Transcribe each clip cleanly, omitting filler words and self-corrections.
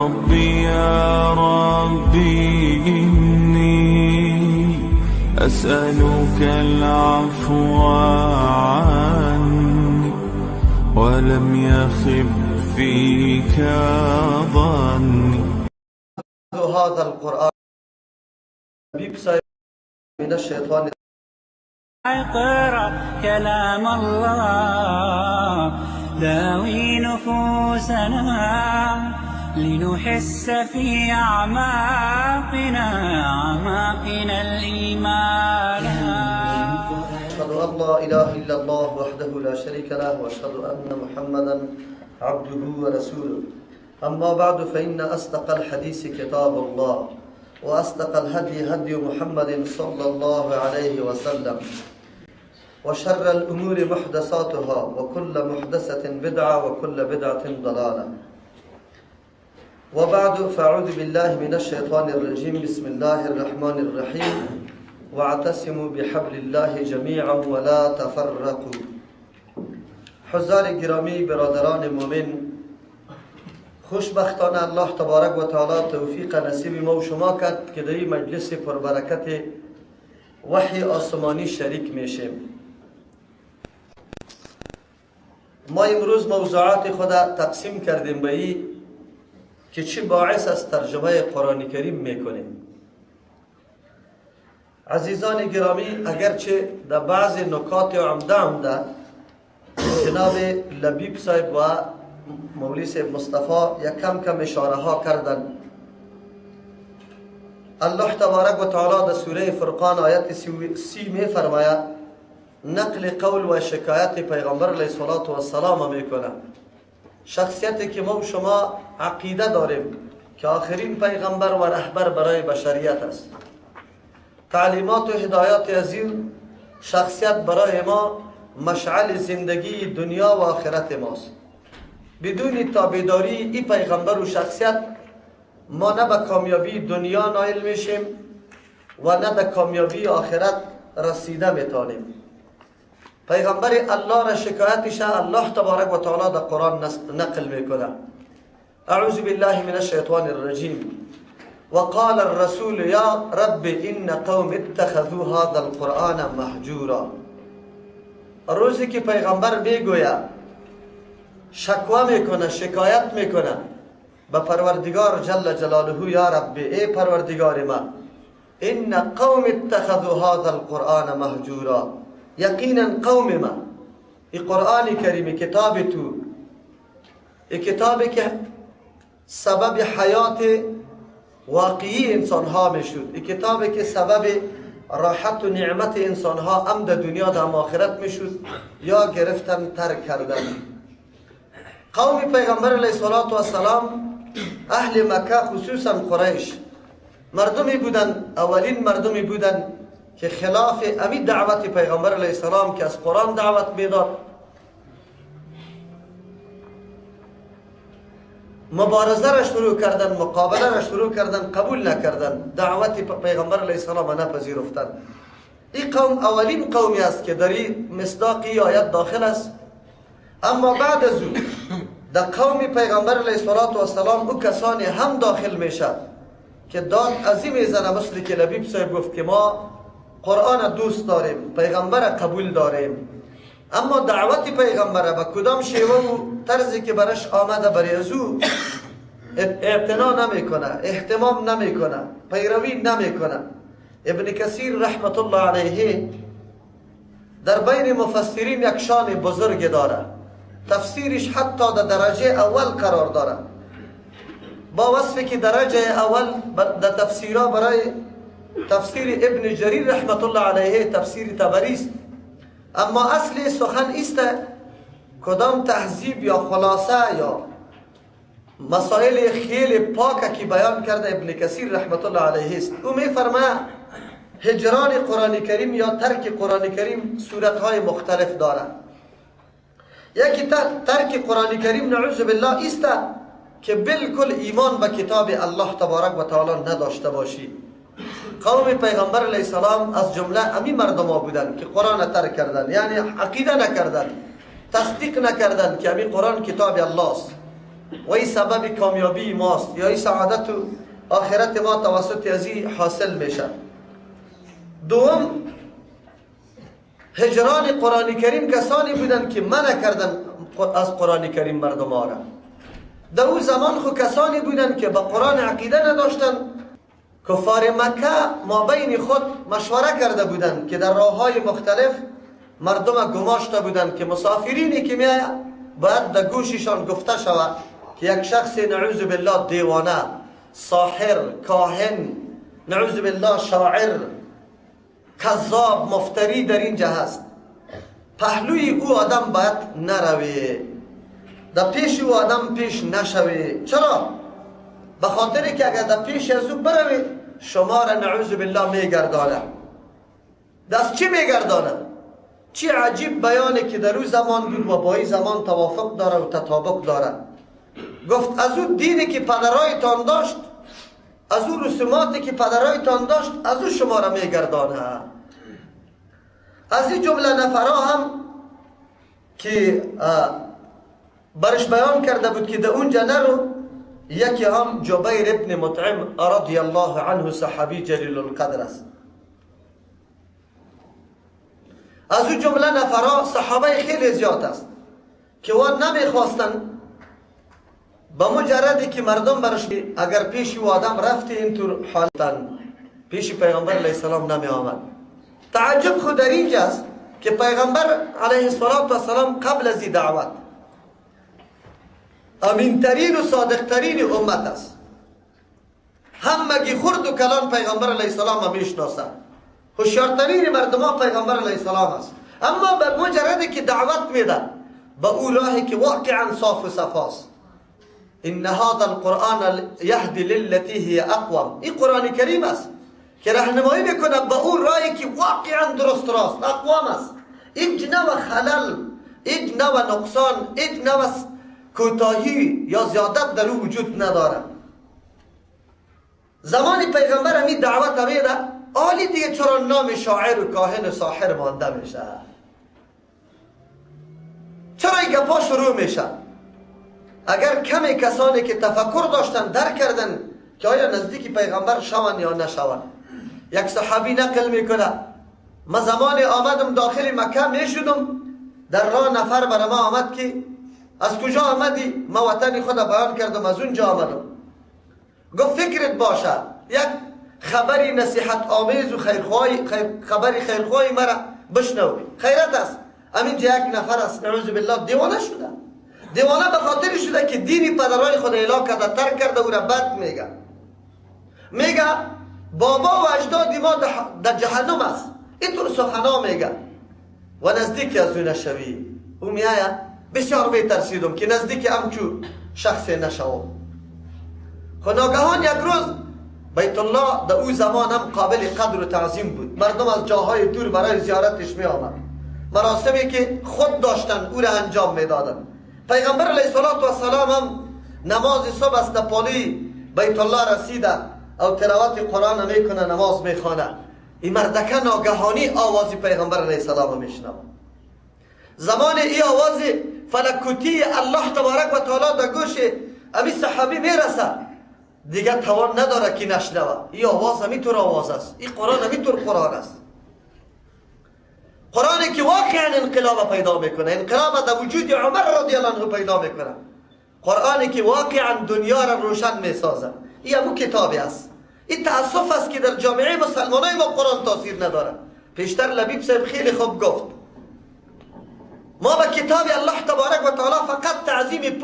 ربي يا ربي إني أسألك العفو عني ولم يخب فيك ظني. هذا القرآن من الشيطان. اقرأ كلام الله داوي نفوسنا لنحس في أعماقنا الإيمان. أشهد أن لا إله إلا الله وحده لا شريك له وأشهد أن محمدا عبده ورسوله. أما بعد فإن أصدق الحديث كتاب الله وأصدق الهدي هدي محمد صلى الله عليه وسلم وشر الأمور محدثاتها وكل محدثة بدعة وكل بدعة ضلالة. وبعد فأعوذ بالله من الشيطان الرجيم. بسم الله الرحمن الرحيم. واعتصموا بحبل الله جميعا ولا تفرقوا. حضار گرامی برادران مؤمن، خوشبختانه الله تبارک و تعالی توفیق نصیب ما و شما کرد که در این مجلس پربرکت وحی آسمانی شریک میشیم. ما امروز موضوعات خود تقسیم کردیم به این که چی باعث از ترجمه قرآن کریم میکنیم. عزیزان گرامی، اگرچه در بعض نکات عمده جناب لبیب صاحب و مولوی صاحب مصطفی یک کم اشاره ها کردن. الله تبارک و تعالی در سوره فرقان آیت 30 می فرماید نقل قول و شکایت پیغمبر علیه السلام میکنه. شخصیتی که ما و شما عقیده داریم که آخرین پیغمبر و رهبر برای بشریت است. تعلیمات و هدایات از این شخصیت برای ما مشعل زندگی دنیا و آخرت ماست. بدون تابعداری این پیغمبر و شخصیت ما نه به کامیابی دنیا نائل میشیم و نه به کامیابی آخرت رسیده میتونیم. پیغمبر الله را شکایتش الله تبارک و تعالی در قرآن نقل میکنه. اعوذ بالله من الشیطان الرجیم. وقال الرسول یا رب ان قوم اتخذوا هذا القرآن مهجورا. روزی که پیغمبر میگوید، شکوه میکنه، شکایت میکنه به پروردگار جل جلاله، یا رب ای پروردگار ما، ان قوم اتخذوا هذا القرآن مهجورا، یقینا قوم ما این قرآن کریم کتاب تو، این کتابی که سبب حیات واقعی انسان ها میشد، این کتابی که سبب راحت و نعمت انسان ها هم در دنیا در آخرت میشد یا گرفتن ترک کردن. قوم پیغمبر علیه السلام اهل مکه خصوصا قریش مردمی بودن، اولین مردمی بودن که خلاف امی دعوت پیغمبر علیه السلام که از قرآن دعوت میداد، مبارزه را شروع کردن، مقابله را شروع کردن، قبول نکردن، دعوت پیغمبر علیه السلام نپذیرفتن. این قوم اولین قومی است که در این مصداقی آیت داخل است. اما بعد از او در قوم پیغمبر علیه السلام او کسانی هم داخل میشه که داد عظیم میزنه، مثل که لبیب صاحب گفت که ما قرآن دوست داریم، پیغمبر قبول داریم، اما دعوت پیغمبر به کدام شیوه و طرزی که برش آمده برای از او اعتنا نمیکنه، اهتمام نمیکنه، پیروی نمیکنه. ابن کثیر رحمت الله علیه در بین مفسرین یک شان بزرگ داره، تفسیرش حتی در درجه اول قرار داره، با وصفی که درجه اول در تفسیرها برای تفسیر ابن جریر رحمت الله علیه تفسیر طبری است. اما اصل سخن است کدام تهذیب یا خلاصه یا مسائل خیلی پاک که بیان کرده ابن کثیر رحمت الله علیه است. او میفرماید هجران قرآن کریم یا ترک قرآن کریم صورتهای مختلف داره. یکی ترک قرآن کریم نعوذ بالله است که بالکل ایمان به کتاب الله تبارک و تعالی نداشته باشی. قوم پیغمبر علیه السلام از جمله امی مردم ها بودن که قرآن ترک کردن، یعنی عقیده نکردن، تصدیق نکردن که امی قرآن کتاب الله است. و این سبب کامیابی ماست، یا این سعادت و آخرت ما توسط از این حاصل میشه. دوم، هجران قرآن کریم کسانی بودن که منع کردن از قرآن کریم مردم ها را. در اون زمان خو کسانی بودن که به قرآن عقیده نداشتن. کفار مکه ما بین خود مشوره کرده بودن که در راه های مختلف مردم گماشته بودن که مسافرینی که میآید باید در گوششان گفته شود که یک شخص نعوذ بالله دیوانه، ساحر، کاهن، نعوذ بالله شاعر، کذاب، مفتری در اینجا هست. پهلوی او آدم باید نروی، در پیش او آدم پیش نشوی. چرا؟ به خاطری که اگر در پیش از او بروی شما را نعوذ بالله میگردانه. دست چی میگردانه؟ چی عجیب بیانه که در او زمان بود و با این زمان توافق داره و تطابق داره. گفت از او دینی که پدرایتان داشت، از او رسوماتی که پدرایتان داشت، از او شما را میگردانه. از این جمله نفرا هم که برش بیان کرده بود که در اونجا نرو، یکی هم جبیر ابن مطعم رضی الله عنه صحابی جلیل القدر است. از اون جمله نفرا صحابه خیلی زیاد است که وان نمیخواستن با مجردی که مردم برش اگر پیش او آدم رفتی اینطور حالتن پیش پیغمبر علیه السلام نمی آمد. تعجب خود در اینجاست که پیغمبر علیه السلام قبل از این دعوت امینترین و صادقترین امت است. همگی خرد و کلان پیغمبر علیه السلام میشناسه، هوشیارترین مردم ها پیغمبر علیه السلام است. اما به مجردی که دعوت میده به او راهی که واقعا صاف و صفاست. ان هذا القرآن یهدی للتی هی اقوم، این قرآن کریم است که راهنمایی میکنه به او راهی که واقعا درست راست، اقوام است. هیچ نوع خلل، هیچ نوع نقصان، هیچ نوع کوتاهی یا زیادت در او وجود نداره. زمانی پیغمبر همین دعوت میده، آلی دیگه چرا نام شاعر و کاهن و ساحر مانده میشه؟ چرا این گپا شروع میشه؟ اگر کمی کسانی که تفکر داشتن درک کردن که آیا نزدیک پیغمبر شون یا نشون. یک صحابی نقل میکنه ما زمان آمدم داخل مکه میشدم، در راه نفر برای ما آمد که از کجا آمدی؟ ما وطن خود بیان کردم، از اونجا آمدم. گفت فکرت باشه یک خبری نصیحت آمیز و خبری خیرخواهی مرا بشنوی، خیرت است. همینجا یک نفر است نعوذ بالله دیوانه شده. دیوانه به خاطر شده که دینی پدرای خود اعلان کرده، ترک کرده، او را بد میگه بابا و اجدادی ما در جهنم است. اینطور سخنا میگه و نزدیک از او نشوی. او میآید بسیار میترسیدم که نزدیک همچو شخص نشوم. ناگهان یک روز بیت الله در او زمان هم قابل قدر و تعظیم بود. مردم از جاهای دور برای زیارتش می آمد. مراسمی که خود داشتن او را انجام میدادن. پیغمبر علیه السلام هم نماز صبح از پالی بیت الله رسیده او تلاوت قرآن میکنه، نماز میخوانه. این مردکه ناگهانی آواز پیغمبر علیه السلام میشنوه. زمان ای آواز فلکوتی الله تبارک و تعالی در گوش امی صحابی میرسه، دیگه توان نداره که نشنوه. این آواز همینطور آواز است، این قرآن همینطور قرآن است. قرآنی که واقعا انقلاب پیدا میکنه، انقلاب در وجود عمر رضی الله عنه پیدا میکنه. قرآنی که واقعا دنیا را روشن میسازه. این همون کتابی است. این تأسف است که در جامعه مسلمانای ما قرآن تاثیر نداره. پیشتر لبیب صاحب خیلی خوب گفت ما به کتاب الله تبارک و تعالی فقط تعظیم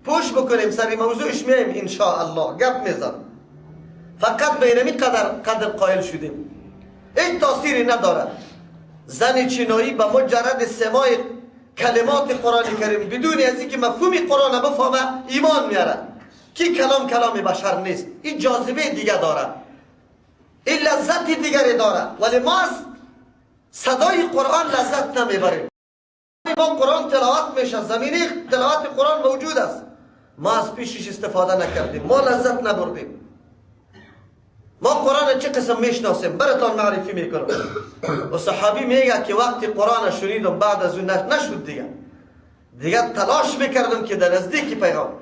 پوش بکنیم، سری موضوعش میایم ان شاء الله گپ میزن. فقط بینمی قدر قائل شدیم، این تاثیری نداره. زن چینایی به مجرد سماع کلمات قرآن کریم بدون از اینکه مفهوم قرآن بفهمه ایمان میاره که کلام بشر نیست. این جاذبه دیگه داره، این لذت دیگری داره، ولی ما از صدای قرآن لذت نمیبریم. ما قرآن تلاوت میشه، زمینه تلاوت قرآن موجود است، ما از پیشش استفاده نکردیم، ما لذت نبردیم. ما قرآن چه قسم میشناسیم براتون معرفی میکنم. و صحابی میگه که وقتی قرآن شنیدم بعد از اون نشد دیگه، دیگه تلاش میکردم که در نزدیک پیغمبر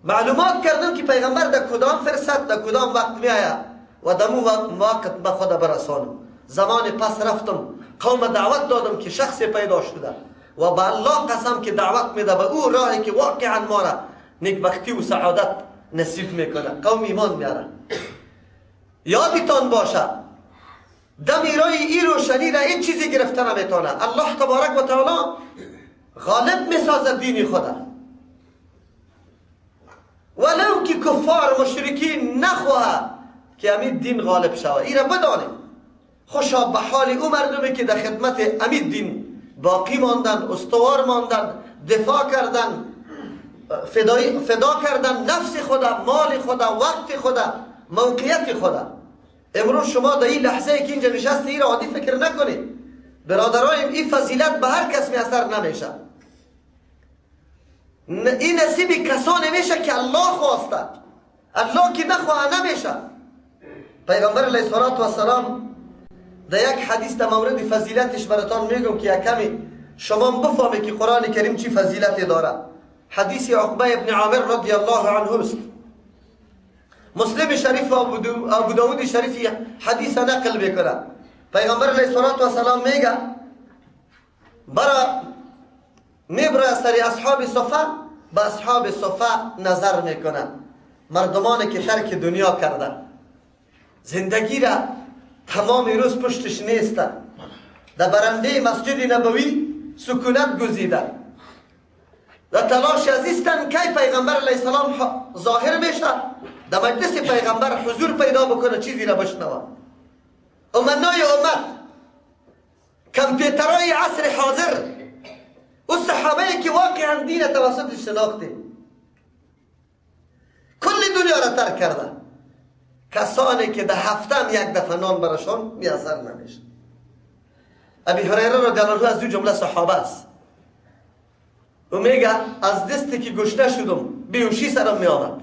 معلومات کردم که پیغمبر در کدام فرصت در کدام وقت می آید و در اون وقت به خود برسانم. زمان پس رفتم قوم دعوت دادم که شخص پیدا شده و به الله قسم که دعوت میده به او راهی که واقعا ما را نیکبختی و سعادت نصیب میکنه. قوم ایمان میاره. یادتان باشه دم ایرای ای روشنی را این چیزی گرفته نمیتونه. الله تبارک و تعالی غالب میسازد دین خدا، ولو که کفار مشرکین نخواه که امید دین غالب شود. ای را بدانیم خوشا به حال او مردمی که در خدمت امید دین باقی ماندن، استوار ماندن، دفاع کردن، فدا کردن نفس خدا، مال خدا، وقت خدا، موقعیت خدا. امروز شما در این لحظه که اینجا نشستی ای را عادی فکر نکنید برادرایم. این فضیلت به هر کس میسر نمیشه. این نصیب کسانی میشه که الله خواسته. الله که نخواه نمیشه. پیغمبر علیه السلام در یک حدیث در مورد فضیلتش براتان میگم که یک کمی شما بفهمید که قرآن کریم چی فضیلتی داره. حدیث عقبه ابن عامر رضی الله عنه است. مسلم شریف و ابو داود شریف حدیث نقل میکنه. پیغمبر علیه السلام میگه میبره سر اصحاب صفه، به اصحاب صفه نظر میکنه. مردمانی که ترک دنیا کرده، زندگی را تمام روز پشتش نیستن، در برنده مسجد نبوی سکونت گزیدن، در تلاش ازیستن که پیغمبر علیه السلام ظاهر میشه، در مجلس پیغمبر حضور پیدا بکنه، چیزی را بشنوه. امنای امت، کمپیوترهای عصر حاضر، او صحابه که واقعا دین توسط شناخته کل دنیا را ترک کرده. کسانی که در هفته یک دفعه نان برشان میسر نمیشه. ابی هریره رضی الله عنه از دو جمله صحابه است. او میگه از دستی که گشنه شدم بیهوشی سرم میآمد.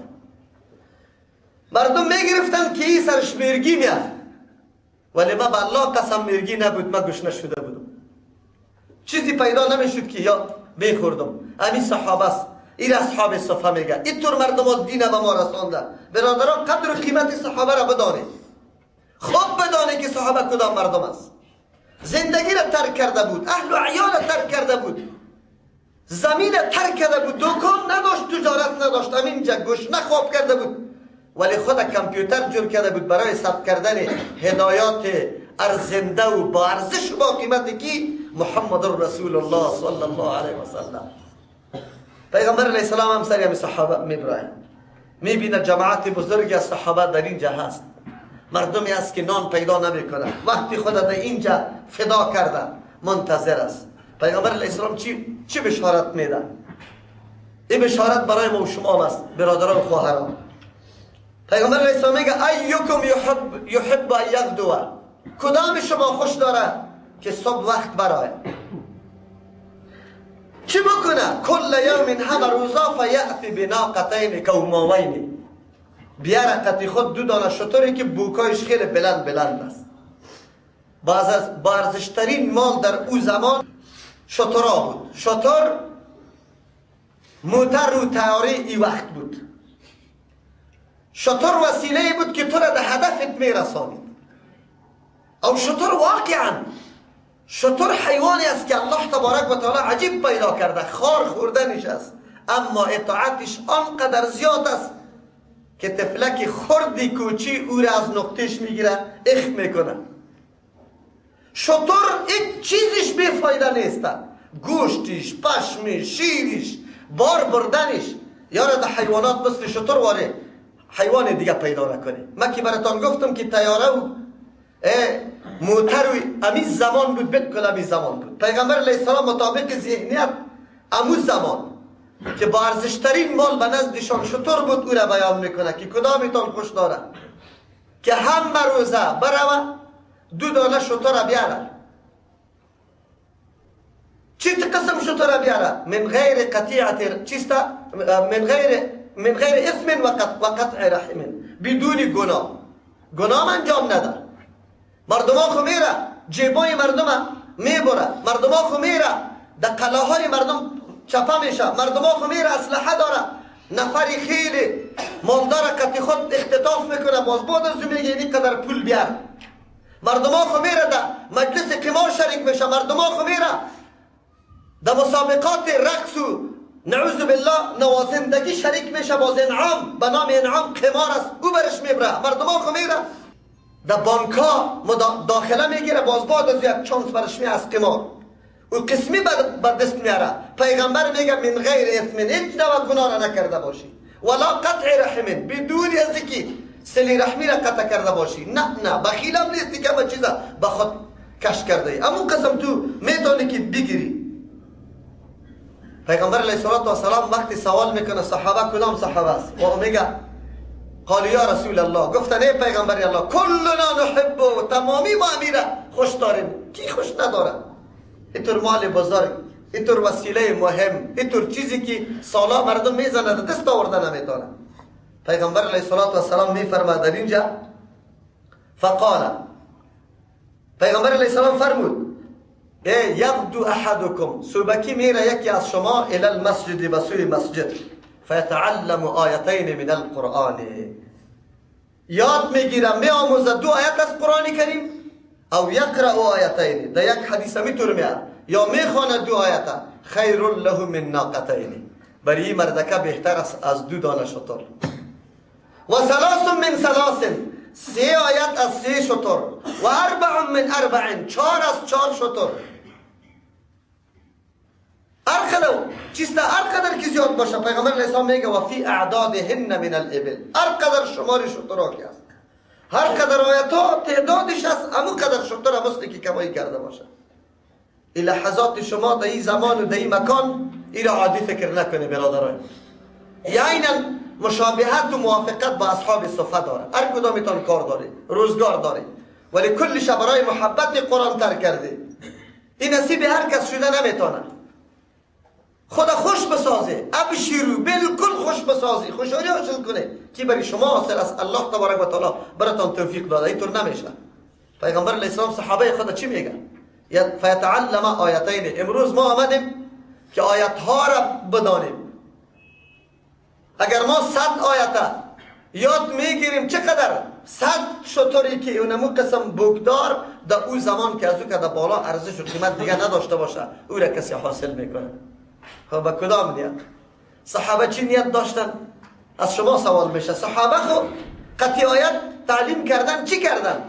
مردم میگرفتن که این سرش مرگی میاد، ولی من به الله قسم مرگی نبود، من گشنه شده بودم. چیزی پیدا نمیشد که یا بخوردم. همین صحابه است. این اصحاب صفه میگه اینطور مردم دین به ما رسانده. برادران قدر و قیمت صحابه را بدانید. خوب بدانید که صحابه کدام مردم است. زندگی را ترک کرده بود، اهل و عیال را ترک کرده بود، زمین را ترک کرده بود، دکان نداشت، تجارت نداشت، همینجا گشنه خواب کرده بود، ولی خود کامپیوتر جور کرده بود برای ثبت کردن هدایات ارزنده و با ارزش و با قیمتی که محمد رسول الله صلی الله علیه و سلم. پیغمبر علیه السلام هم سری همین صحابه میبرند. میبینه جماعت بزرگی از صحابه در اینجا هست. مردمی است که نان پیدا نمیکنه، وقتی خود در اینجا فدا کرده منتظر است. پیغمبر علیه السلام چی بشارت میده؟ این بشارت برای ما و شما است برادران و خواهران. پیغمبر علیه السلام میگه ایکم یحب ان یغدو، کدام شما خوش داره که صبح وقت برای چی بکنه؟ کل یوم همه روزا فیأتی بناقتین کوماوین، بیاره قطی خود دو دانه شتری که بوکایش خیلی بلند است. با ارزشترین مال در او زمان شترها بود. شتر موتر و تیاره ای وقت بود. شتر وسیله بود که تو را در هدفت میرسانید. او شتر واقعا شتر حیوانی است که الله تبارک و تعالی عجیب پیدا کرده، خار خوردنش است، اما اطاعتش آنقدر زیاد است که طفلک خردی کوچی او را از نقطهش میگیره، اخ میکنه. شتر این چیزش بیفایده نیست، گوشتش، پشمش، شیرش، بار بردنش. یاره در حیوانات مثل شتر واره حیوان دیگه پیدا نکنه. من که براتان گفتم که تیاره و موتر و امی زمان بود، بکل امی زمان بود. پیغمبر علیه السلام مطابق ذهنیت امو زمان که با ارزشترین مال به نزدشان شتر بود، او را بیان میکنه که کدامتان خوش داره که همه روزه بروه دو دانه شتر بیاره. چی قسم شتر بیاره؟ من غیر قطیعت چیستا، من غیر اثم و قطع رحم، بدون گناه انجام نده. مردم ها خو میره جیبای مردم میبره، مردم ها خو میره در قلاهای مردم چپه میشه. مردم ها خو میره اسلحه داره، نفری خیلی مالدار قطع خود اختطاف میکنه، باز بعد از میگه اینی قدر پول بیار. مردم ها خو میره در مجلس قمار شریک میشه، مردم ها خو میره در مسابقات رقص و نعوذ بالله نوازندگی شریک میشه، باز انعام به نام انعام قمار است او برش میبره. مردم ها خو میره در بانک ها داخله میگیره، باز بعد از یک چانس برش می از قمار و قسمی به دست میاره. پیغمبر میگه من غیر اثم، هیچ نوع گناه را نکرده باشی، ولا قطع رحم، بدون از اینکه صله رحمی را قطع کرده باشی. نه بخیل هم نیستی که به چیزا به خود کش کرده ای، اما قسم تو میتونی که بگیری. پیغمبر علیه السلام وقتی سوال میکنه صحابه کدام صحابه است و میگه قال یا رسول الله، گفتن ای پیغمبر الله کلنا نحب، و تمامی ما امیره خوش داریم، کی خوش نداره؟ اینطور مال بزرگ، اینطور وسیله مهم، اینطور چیزی که سالا مردم میزنه دست آورده نمیتونه. پیغمبر علیه السلام میفرماد در اینجا فقال، پیغمبر علیه السلام فرمود یغدو احدکم، صبحکی میره یکی از شما الى المسجد، به سوی مسجد، فیتعلم آیتین من القرآن، یاد میگیره میآموزه 2 آیت از قرآن کریم، او یقرأ آیتین، در یک حدیث میتور میاد یا میخوانه 2 آیت، خیر له من ناقتین، برای این مردکه بهتر است از 2 دانه شتر، و 3 من 3، 3 آیت از 3 شتر، و 4 من 4، 4 از 4 شتر. هر قدر که زیاد باشه، پیغمبر علیه السلام میگه و فی اعدادهن من الابل، هر قدر شمار شترها که است، هر قدر آیت ها تعدادش است، همون قدر شتر هم است که کمایی کرده باشه. این لحظات شما در این زمان و در این مکان این را عادی فکر نکنه برادران، یعنی مشابهت و موافقت با اصحاب صفه داره، هر کدامتان کار داره، روزگار داره، ولی کلش برای محبت قرآن تر کرده. این نصیب هر کس شده نمیتونه. خدا خوش بسازه، ابشرو، بالکل خوش بسازه، خوشحالی حاصل کنه که برای شما حاصل است. الله تبارک و تعالی براتون توفیق داده، اینطور نمیشه. پیغمبر علیه السلام صحابه خدا چی میگه؟ فیتعلم آیتین. امروز ما آمدیم که آیت ها را بدانیم. اگر ما 100 آیت یاد میگیریم، چقدر 100 شتری که اونمو قسم بگدار در او زمان که از او که در بالا ارزش و قیمت دیگه نداشته باشه، او را کسی حاصل میکنه. خب با کدام نیت؟ صحابه چی نیت داشتن؟ از شما سوال میشه. صحابه خب قطعی آیت تعلیم کردن، چی کردن؟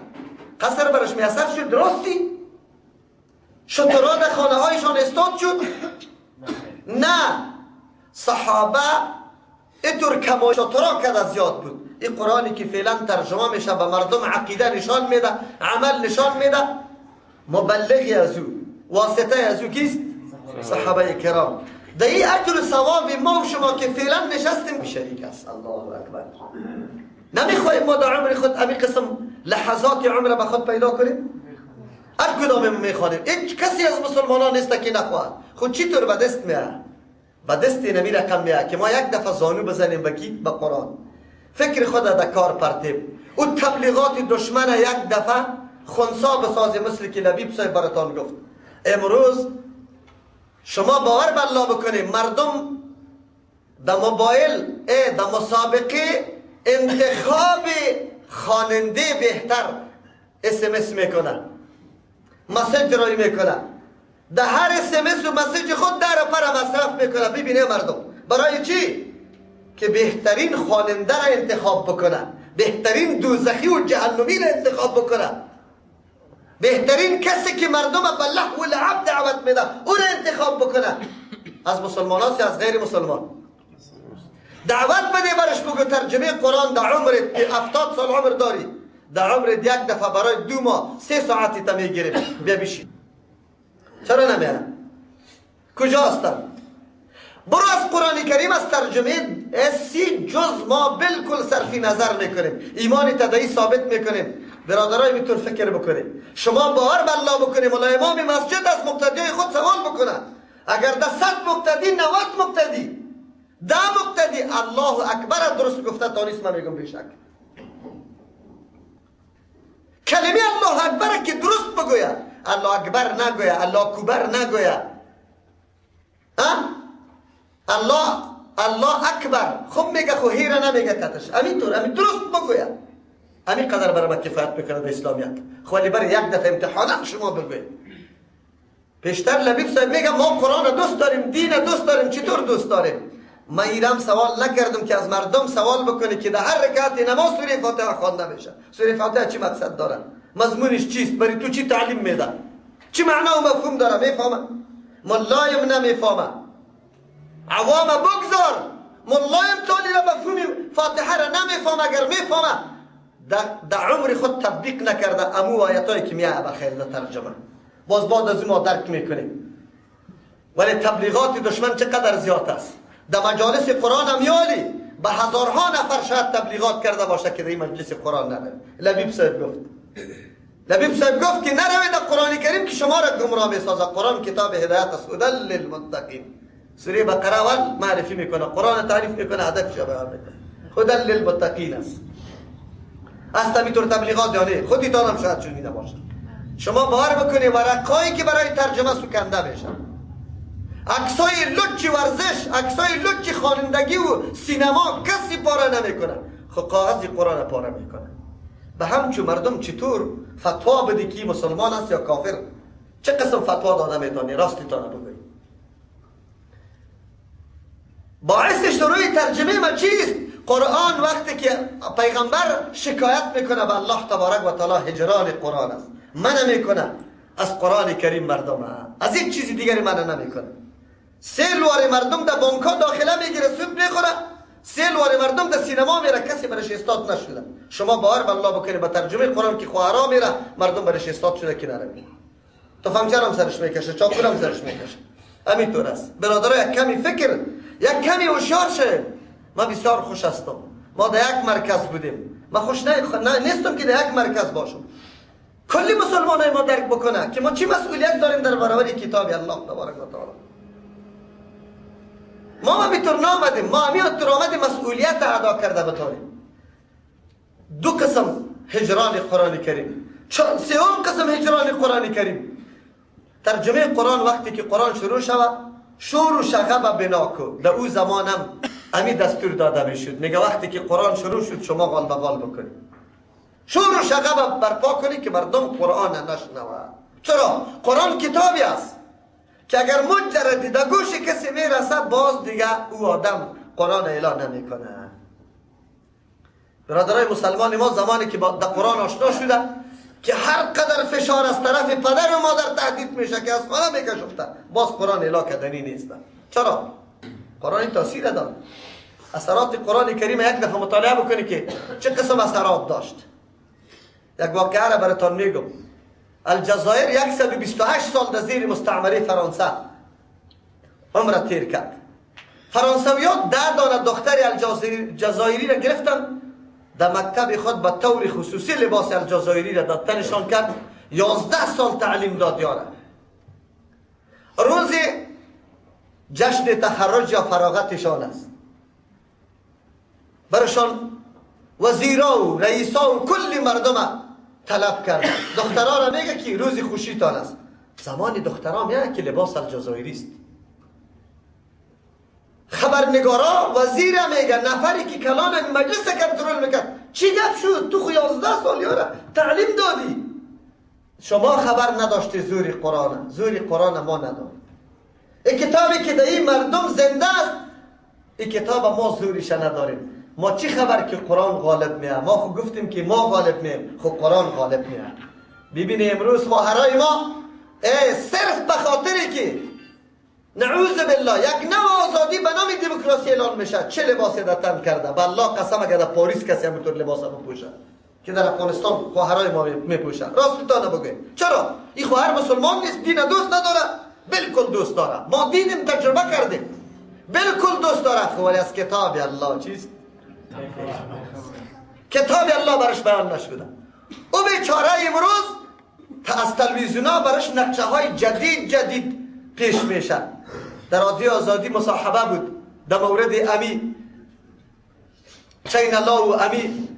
قصر برش میسر شد درستی؟ شترها در خانه هایشان استاد شد؟ نه، صحابه اینطور کما شترها کده زیاد بود. این قرآنی که فعلا ترجمه میشه به مردم عقیده نشان میده، عمل نشان میده، مبلغی از او، واسطه از او کیست؟ صحابه کرام. در این اجر ثواب ما و شما که فعلا نشستیم شریک است. الله اکبر. نمیخواهیم ما در عمر خود امی قسم لحظات عمر به خود پیدا کنیم؟ هر کدام میخوانیم، هیچ کسی از مسلمانان نیست که نخواهد. خود چی طور به دست میاد؟ به دست نمی رقم میاد که ما یک دفعه زانو بزنیم به قرآن، فکر خود در کار پرتیم، او تبلیغات دشمن یک دفعه خونسا بسازی، مثل که لبیب صاحب براتان گفت. امروز شما باور به الله بکنید، مردم در موبایل در مسابقه انتخاب خواننده بهتر SMS میکنن، مسیج رای میکنن، در هر SMS و مسیج خود در پر مصرف میکنن. ببینه مردم برای چی؟ که بهترین خواننده را انتخاب بکنن، بهترین دوزخی و جهنمی را انتخاب بکنن، بهترین کسی که مردم به لهو و لعب دعوت میده او را انتخاب بکنن. از مسلمان هست یا از غیر مسلمان؟ دعوت بده برش بگو ترجمه قرآن در عمرت 70 سال عمر داری، در عمرت یک دفعه برای 2 ماه 3 ساعتی تا میگیریم، بیا بشین. چرا نمیان؟ کجا هستن؟ برو از قرآن کریم از ترجمه 30 جز ما بالکل صرفی نظر میکنیم، ایمان تدایی ثابت میکنیم. برادرای میتون فکر بکنیم، شما باور به الله بکنیم، مولا امام مسجد از مقتدی خود سوال بکنن، اگر در 100 مقتدی 90 مقتدی 10 مقتدی الله اکبر درست گفته تا نیست، من میگم بیشک کلمه الله اکبر که درست بگوید، الله اکبر نگوید، الله کوبر نگوید، الله اکبر خب میگه خو هیره نمیگه کتش همینطور همین درست بگوید همین قدر برای ما کفایت میکنه در اسلامیت خب ولی برای یک دفعه امتحانات شما بگوید پیشتر لبیب صاحب میگه ما قرآن دوست داریم دین دوست داریم چطور دوست داریم من ایرم سوال نکردم که از مردم سوال بکنی که در هر رکعت نماز سوره فاتحه خوانده میشه سوره فاتحه چی مقصد داره مضمونش چیست برای تو چی تعلیم میده چی معنا و مفهوم داره میفهمه ملایم نمیفهمه عوام بگذار ملایم تالی را مفهوم فاتحه را نمیفهمه اگر میفهمه در عمر خود تطبیق نکرده امو آیتایی که میایه بخیر در ترجمه باز بعد از ما درک میکنیم ولی تبلیغات دشمن چقدر زیاد است در مجالس قرآن هم یالی به هزارها نفر شاید تبلیغات کرده باشه که در این مجلس قرآن نره لبیب صاحب گفت که نروید در قرآن کریم که شما را گمراه میسازه قرآن کتاب هدایت است هدی للمتقین سوره بقره اول معرفی میکنه قرآن تعریف میکنه هدفش بیان میکنه هدی للمتقین است همینطور تبلیغات یعنی خودتان هم شاید شنیده باشه شما باور بکنید ورقایی که برای ترجمه سکنده میشن عکسای لچ ورزش عکسای لچ خوانندگی و سینما کسی پاره نمیکنه خب کاغذ قرآن پاره میکنه به همچون مردم چطور فتوا بدی که مسلمان است یا کافر چه قسم فتوا داده میتونی راستیتان بگویی باعث شروع ترجمه ما چیست قرآن وقتی که پیغمبر شکایت میکنه به الله تبارک و تعالی هجران قرآن است من میکنه از قرآن کریم مردم از این چیزی دیگری من نمیکنه سیلوار مردم در بانکا داخله میگیره سوپ میخوره سیلوار مردم در سینما میره کسی برش استاد نشده شما باور به الله بکنید به ترجمه قرآن که خواهرا میره مردم برش استاد شده که نره تفنگچر هم سرش میکشه چاقو هم سرش میکشه همینطور است برادرها یک کمی فکر یک کمی هوشیار شه ما بسیار خوش هستم ما در یک مرکز بودیم ما خوش نیستم که در یک مرکز باشم کلی مسلمان ما درک بکنه که ما چی مسئولیت داریم در برابر کتاب الله تبارک و تعالی ما بیتر نامدیم ما همینطور آمدیم مسئولیت ادا کرده بتاریم دو قسم هجران قرآن کریم سوم قسم هجران قرآن کریم ترجمه قرآن وقتی که قرآن شروع شود شور و شغب بناکو در او زمانم امی دستور داده میشد میگه وقتی که قرآن شروع شد شما غال بغال بکنید شور و شغب برپا کنید که مردم قرآن نشنوه چرا؟ قرآن کتابی است که اگر مجردی در گوش کسی میرسه باز دیگه او آدم قرآن اعلان نمیکنه برادرای مسلمان ما زمانی که در قرآن آشنا شده که هر قدر فشار از طرف پدر و مادر تهدید میشه که از خانه میکشفته باز قرآن اعلان کردنی نیست چرا؟ قرآن این تاثیر داد اثرات قرآن کریم یک دفعه مطالعه بکنی که چه قسم اثرات داشت یک واقعه را براتون میگم الجزایر 128 سال در زیر مستعمره فرانسه عمر تیر کرد فرانسویان 10 دانه دختر الجزایری را گرفتن در مکتب خود به طور خصوصی لباس الجزایری را در تنشان کرد 11 سال تعلیم داد یاره روز جشن تخرج یا فراغتشان است برشان وزیرا و رئیسا و کل مردم طلب کردن دخترها را میگه که روز خوشیتان است زمانی دخترها میگه که لباس الجزایری است خبرنگارا وزیر میگه نفری که کلان مجلس کنترل میکرد چی گپ شد تو خو 11 سال یاره تعلیم دادی شما خبر نداشتی زوری قرآن ما نداریم این کتابی که در این مردم زنده است این کتاب ما زوریش نداریم ما چی خبر که قرآن غالب میه ما خو گفتیم که ما غالب میم خو قرآن غالب میه ببینی امروز خواهرای ما صرف به خاطری که نعوذ بالله یک نوع آزادی به نام دموکراسی اعلان میشه چه لباسی در تن کرده به الله قسم اگر در پاریس کسی همینطور لباس بپوشه که در افغانستان خواهرای ما میپوشن راستتان بگویم چرا این خواهر مسلمان نیست دین دوست نداره بالکل دوست داره ما دیدیم تجربه کردیم بالکل دوست داره ولی از کتاب الله چیست کتاب الله برش بیان نشده او بیچاره امروز از تلویزیونا برش نقشه های جدید پیش میشه در رادیو آزادی مصاحبه بود در مورد امی چین الله و امی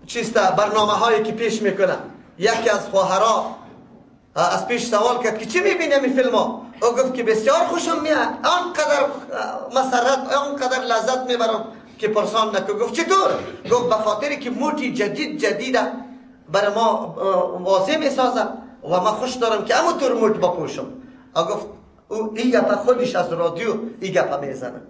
چیسته برنامه هایی که پیش میکنه یکی از خواهرها از پیش سوال کرد که چی میبینی این فیلم ها؟ او گفت که بسیار خوشم میاد، آنقدر مسرت، آنقدر لذت میبرم که پرسان نکو. گفت چطور؟ گفت به خاطری که موتی جدید برای ما واضح میسازه و من خوش دارم که همونطور موت بپوشم. گفت این گپ خودش از رادیو این گپ میزنه.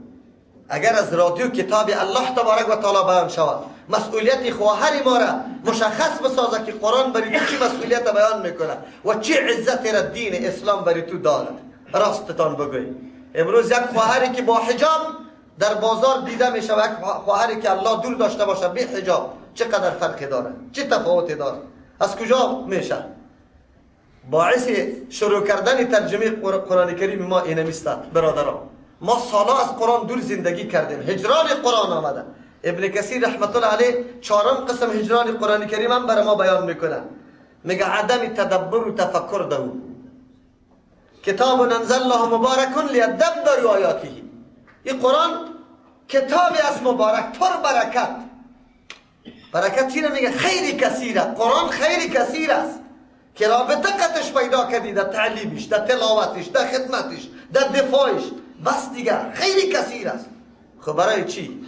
اگر از رادیو کتاب الله تبارک و تعالی بیان شود، مسئولیت خواهر ما را مشخص بسازه که قرآن برای تو چی مسئولیت بیان میکنه و چی عزت را دین اسلام برای تو دارد، راستتان بگوی. امروز یک خواهری که با حجاب در بازار دیده میشه و یک خواهری که الله دور داشته باشه بی حجاب، چقدر فرقی داره، چه تفاوتی داره، از کجا میشه؟ باعث شروع کردن ترجمه قرآن کریم ما اینمیستند برادران. ما سالا از قرآن دور زندگی کردیم، هجران قرآن آمده. ابن کثیر رحمت الله علیه 4 قسم هجران قرآن کریم هم برای ما بیان میکنه. میگه عدم تدبر و تفکر دو. کتاب انزلناه مبارک لیدبروا آیاته. این قرآن کتابی است مبارک، پر برکت. برکت چی میگه؟ خیلی کثیره. قرآن خیلی کثیر است که رابطه قطش پیدا کردی در تعلیمش، در تلاوتش، در خدمتش، در دفاعش. بس دیگر خیلی کثیر است. خب برای چی؟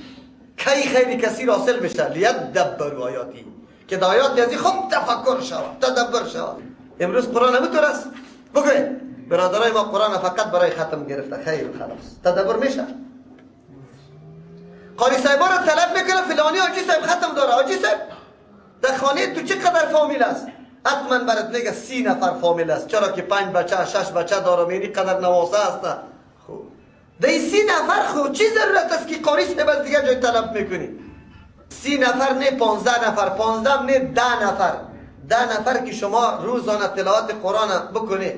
کی خیلی کثیر حاصل بشه؟ لیدبروا آیاته، که در آیات ازی خوب تفکر شود، تدبر شود. امروز قرآن همینطور است. بگوید برادرای ما قرآن فقط برای ختم گرفته، خیر خلاص. تدبر میشه؟ قاری صاحبا را طلب میکنه فلانی حاجی صاحب ختم داره. حاجی صاحب در خانه تو چقدر فامیل است؟ حتما برات میگه 30 نفر فامیل است. چرا که 5 بچه 6 بچه داره، میری قدر نواسه است. خوب در 30 نفر خود چی ضرورت است که قاری صاحب از دیگه جای طلب میکنی؟ 30 نفر نه 15 نفر، 15 نه 10 نفر. 10 نفر که شما روزانه تلاوت قرآن بکنی،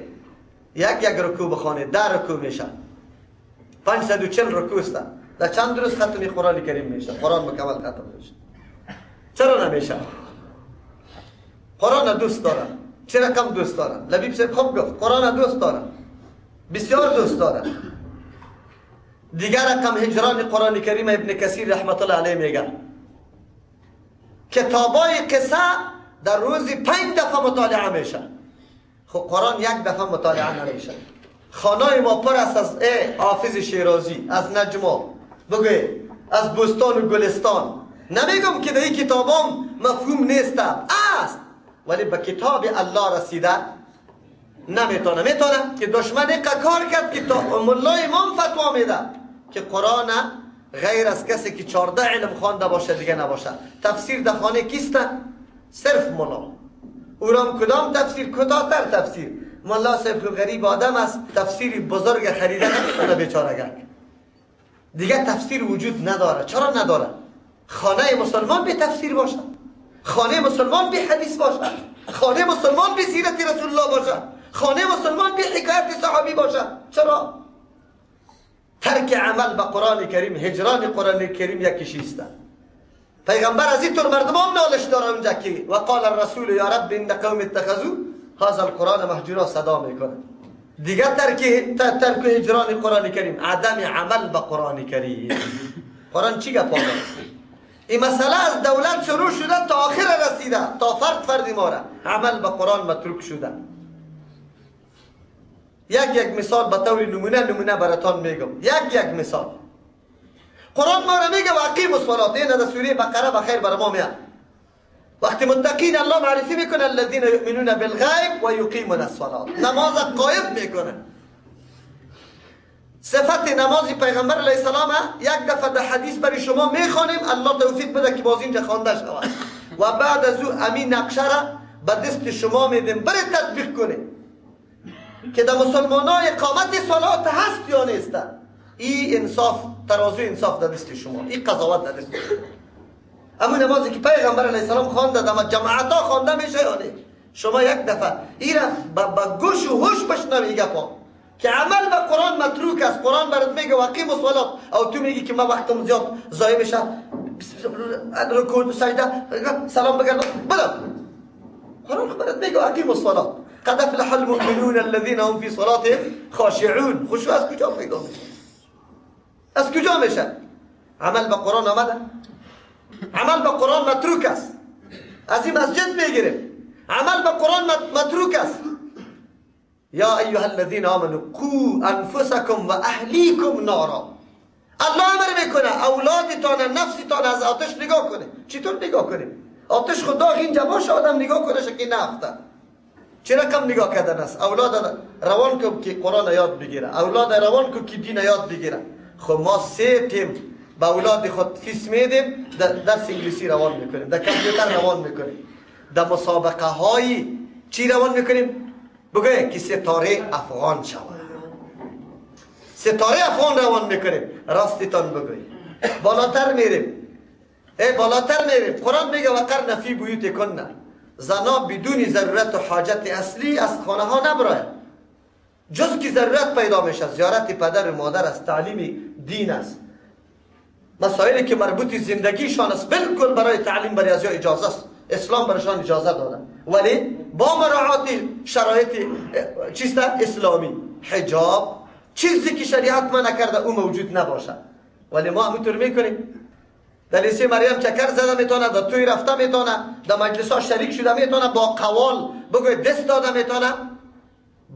یک رکوع بخوانید، 10 رکوع میشه. 540 رکوع است. در چند روز ختم قرآن کریم میشه؟ قرآن مکمل ختم میشه. چرا نمیشه؟ قرآن دوست دارم. چه رقم دوست دارم؟ لبیب صاحب خوب گفت قرآن دوست دارم، بسیار دوست دارم. دیگر رقم هجران قرآن کریم ابن کثیر رحمت الله علیه میگه کتابای قصه در روزی 5 دفعه مطالعه میشه. خب قرآن 1 دفعه مطالعه نمیشه. خانه ما پر است از حافظ شیرازی، از نجما، بگوی از بستان و گلستان. نمیگم که در این کتابام مفهوم نیست، است، ولی به کتاب الله رسیده نمیتونه. میتونه که دشمن کار کرد که مولای امام فتوا میده که قرآن غیر از کسی که 14 علم خوانده باشه دیگه نباشه. تفسیر در خانه کیست؟ صرف مولا. اورام کدام تفسیر؟ کتاتر تفسیر. مولا صاحب غریب آدم است، تفسیری بزرگ خریده نمیتونه بیچارگک. دیگه تفسیر وجود نداره. چرا نداره؟ خانه مسلمان به تفسیر باشه، خانه مسلمان به حدیث باشه، خانه مسلمان به سیرت رسول الله باشه، خانه مسلمان به حکایت صحابی باشه. چرا؟ ترک عمل به قرآن کریم، هجران قرآن کریم یکیش است. پیغمبر از این طور مردمان نالش داره اونجا که وقال الرسول یا رب ان قوم اتخذوا هذا القرآن مهجورا صدا میکنه. دیگه ترک هجران قرآن کریم، عدم عمل به قرآن کریم. قرآن چی گپ آورد؟ این مسئله از دولت شروع شده تا آخر رسیده، تا فردی ما را عمل به قرآن متروک شده. یک مثال به طور نمونه براتان میگم. یک مثال قرآن ما را میگه و اقیموا الصلاة. این در سوره بقره بخیر برای ما میاد. وقتی متقین الله معرفی میکنه الذین یؤمنون بالغیب و یقیمون الصلاة، نماز قائم میکنه. صفت نماز پیغمبر علیه السلام یک دفعه در حدیث برای شما میخوانیم، الله توفیق بده که باز اینجا خوانده شود و بعد از او امین نقشه را به دست شما میدیم برای تطبیق کنیم که در مسلمان ها اقامت صلات هست یا نیست. این انصاف، ترازو انصاف در دست شما، این قضاوت در دست شما. اما نمازی که پیغمبر علیه السلام خوانده در جماعت ها خوانده میشه یا نه؟ شما یک دفعه این را با گوش و هوش بشنوی گپا که عمل به قرآن متروک است. قرآن برات میگه واقیم الصلات، او تو میگی که ما وقتم زیاد ضایع میشه، رکوع سجده سلام بگردم بلد. قرآن برات میگه واقیم الصلات. قد افلح المؤمنون الذين هم في صلاتهم خاشعون. خشوع از کجا پیدا میشه؟ از کجا میشه؟ عمل به قرآن آمده؟ عمل به قرآن متروک است. از این مسجد میگیریم عمل به قرآن متروک است. یا ایها الذین آمنوا قوا انفسکم و اهلیکم نارا. الله امر میکنه اولادتان نفستان از آتش نگاه کنه. چطور نگاه کنیم؟ آتش خدا اینجا باشه آدم نگاه کنه شکی نفته. چه رقم نگاه کردن است؟ اولاد روان کو که قرآن یاد بگیره، اولاد روان کو که دین یاد بگیره. خب ما 3 تیم با اولاد خود فیس میدیم، درس انگلیسی روان میکنیم، در کامپیوتر روان میکنیم، در مسابقه های چی روان میکنیم؟ بگوید که ستاره افغان شود. ستاره افغان روان میکنیم. راستتان بگوید. بالاتر میریم. بالاتر میریم. قرآن میگه وقرن فی بیوتکن. زنا بدون ضرورت و حاجت اصلی از خانه ها نبراید. جز که ضرورت پیدا میشه، زیارت پدر و مادر است، تعلیم دین است، مسائلی که مربوط زندگیشان است، بالکل برای تعلیم برای ازیا اجازه است. اسلام برایشان اجازه داده، ولی با مراعات شرایط چیست اسلامی. حجاب چیزی که شریعت منع کرده او موجود نباشه، ولی ما همونطور میکنیم. در لیسه مریم چکر زده میتونه، در توی رفته میتونه، در مجلس ها شریک شده میتونه، با قوال بگوی دست داده میتونه،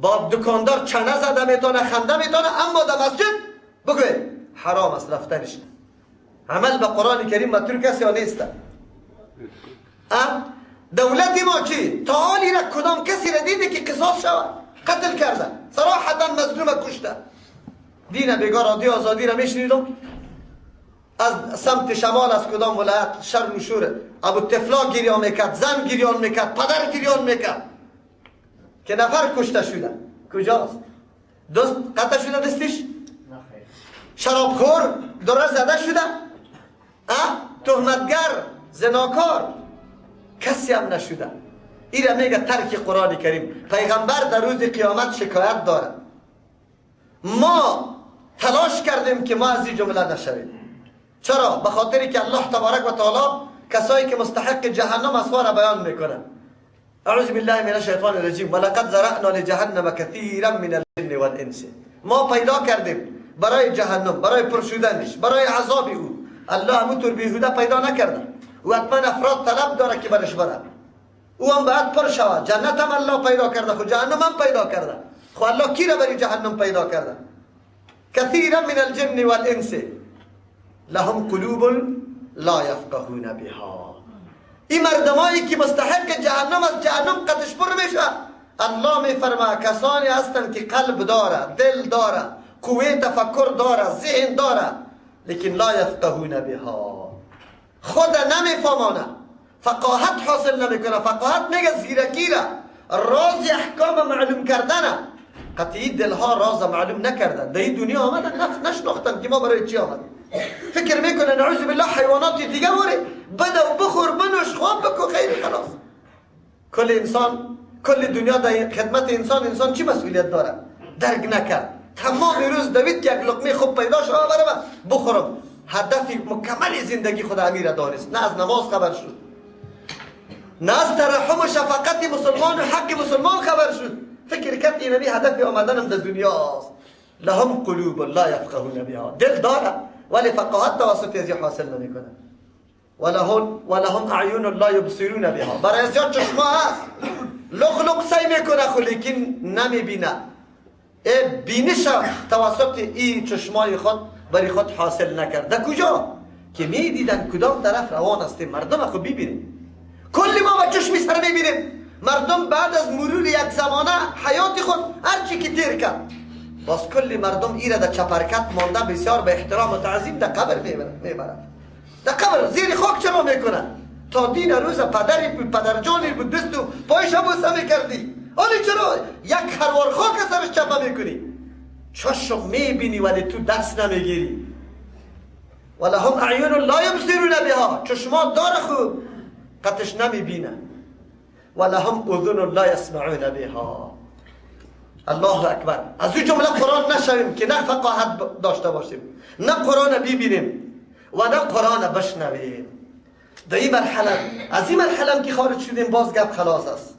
با دکاندار چنه زده میتونه، خنده میتونه، اما در مسجد بگوی حرام است رفتنش. عمل به قرآن کریم مطور کسی ها نیست. دولت ما چی؟ تعالی را کدام کسی را دیده که قصاص شود؟ قتل کرده، صراحتا مظلوم کشته. دین بگار رادیو آزادی را میشنیدم از سمت شمال، از کدام ولایت شر و شور ابو طفلا گریان میکرد، زن گریان میکرد، پدر گریان میکرد که نفر کشته شده. کجاست؟ دوست قطع شده دستش؟ شرابخور دره زده شده؟ تهمتگر، زناکار کسی هم نشده. این را میگه ترک قرآن کریم. پیغمبر در روز قیامت شکایت داره. ما تلاش کردیم که ما از این جمله نشویم. چرا؟ به خاطری که الله تبارک و تعالی کسایی که مستحق جهنم است را بیان میکنه. اعوذ بالله من الشیطان الرجیم. ولقد ذرأنا لجهنم كثيرا من الجن والانس. ما پیدا کردیم برای جهنم، برای پرشودنش، برای عذاب او. الله همونطور بیهوده پیدا نکرده. او حتما افراد طلب داره که برش بره. او هم باید پر شود. جنت هم الله پیدا کرده، خود جهنم هم پیدا کرده. خو الله کی را برای جهنم پیدا کرده؟ كثيرا من الجن والانس لهم قلوب لا يفقهون بها. این مردمایی که مستحق جهنم از جهنم قدش پر میشه. الله میفرما کسانی هستند که قلب داره، دل داره، قوه تفکر داره، ذهن داره، لیکن لا یفقهون بها، خود نمیفهمانه، فقاهت حاصل نمیکنه. فقاهت میگه زیرکی را، راز احکام معلوم کردنه. قطعی دلها راز معلوم نکردن، در این دنیا آمدن نشناختن که ما برای چی آمدیم. فکر میکنه نعوذ بالله حیوانات دیگه وره بده و بخور بنوش خواب بکو خیلی خلاص. کل انسان، کل دنیا در خدمت انسان چی مسئولیت داره؟ درک نکرد. تمام روز دوید که یک لقمه خوب پیدا شد برم بخورم. هدف مکمل زندگی خود امیر دانست. نه از نماز خبر شد، نه از ترحم و شفقت مسلمان و حق مسلمان خبر شد. فکر کرد این هدف آمدنم در دنیاست. لهم قلوب لا یفقهون بها. دل داره ولی فقاهت توسط ازی حاصل نمیکنه. ولهم اعین لا یبصرون بها. برای ازیاد چشما هست، لغ سعی میکنه خو لیکن نمیبینه. بینش توسط این چشمای خود برای خود حاصل نکرده. کجا؟ که میدیدن کدام طرف روان است. مردم خود ببینیم، کلی ما با چشمی سر میبینیم. مردم بعد از مرور یک زمانه حیات خود هرچی که تیر کرد، باز کلی مردم ایره در چپرکت مانده بسیار به احترام و تعظیم در قبر میبرد. در قبر زیر خاک چرا میکنن؟ تا دین روز پدری بود، پدرجانی بود، دست و پایش هم بوسه میکردی. حالی چرا یک خروار خاک سرش چپه میکنی؟ چشم میبینی ولی تو دست نمیگیری. ولهم اعین لا یبصرون بها. چشمات داره خوب قطش نمیبینه. ولهم اذن لا یسمعون بها. الله اکبر. از این جمله قرآن نشویم که نه فقاهت داشته باشیم، نه قرآن ببینیم و نه قرآن بشنویم. در این مرحله، از این مرحله که خارج شدیم باز گپ خلاص است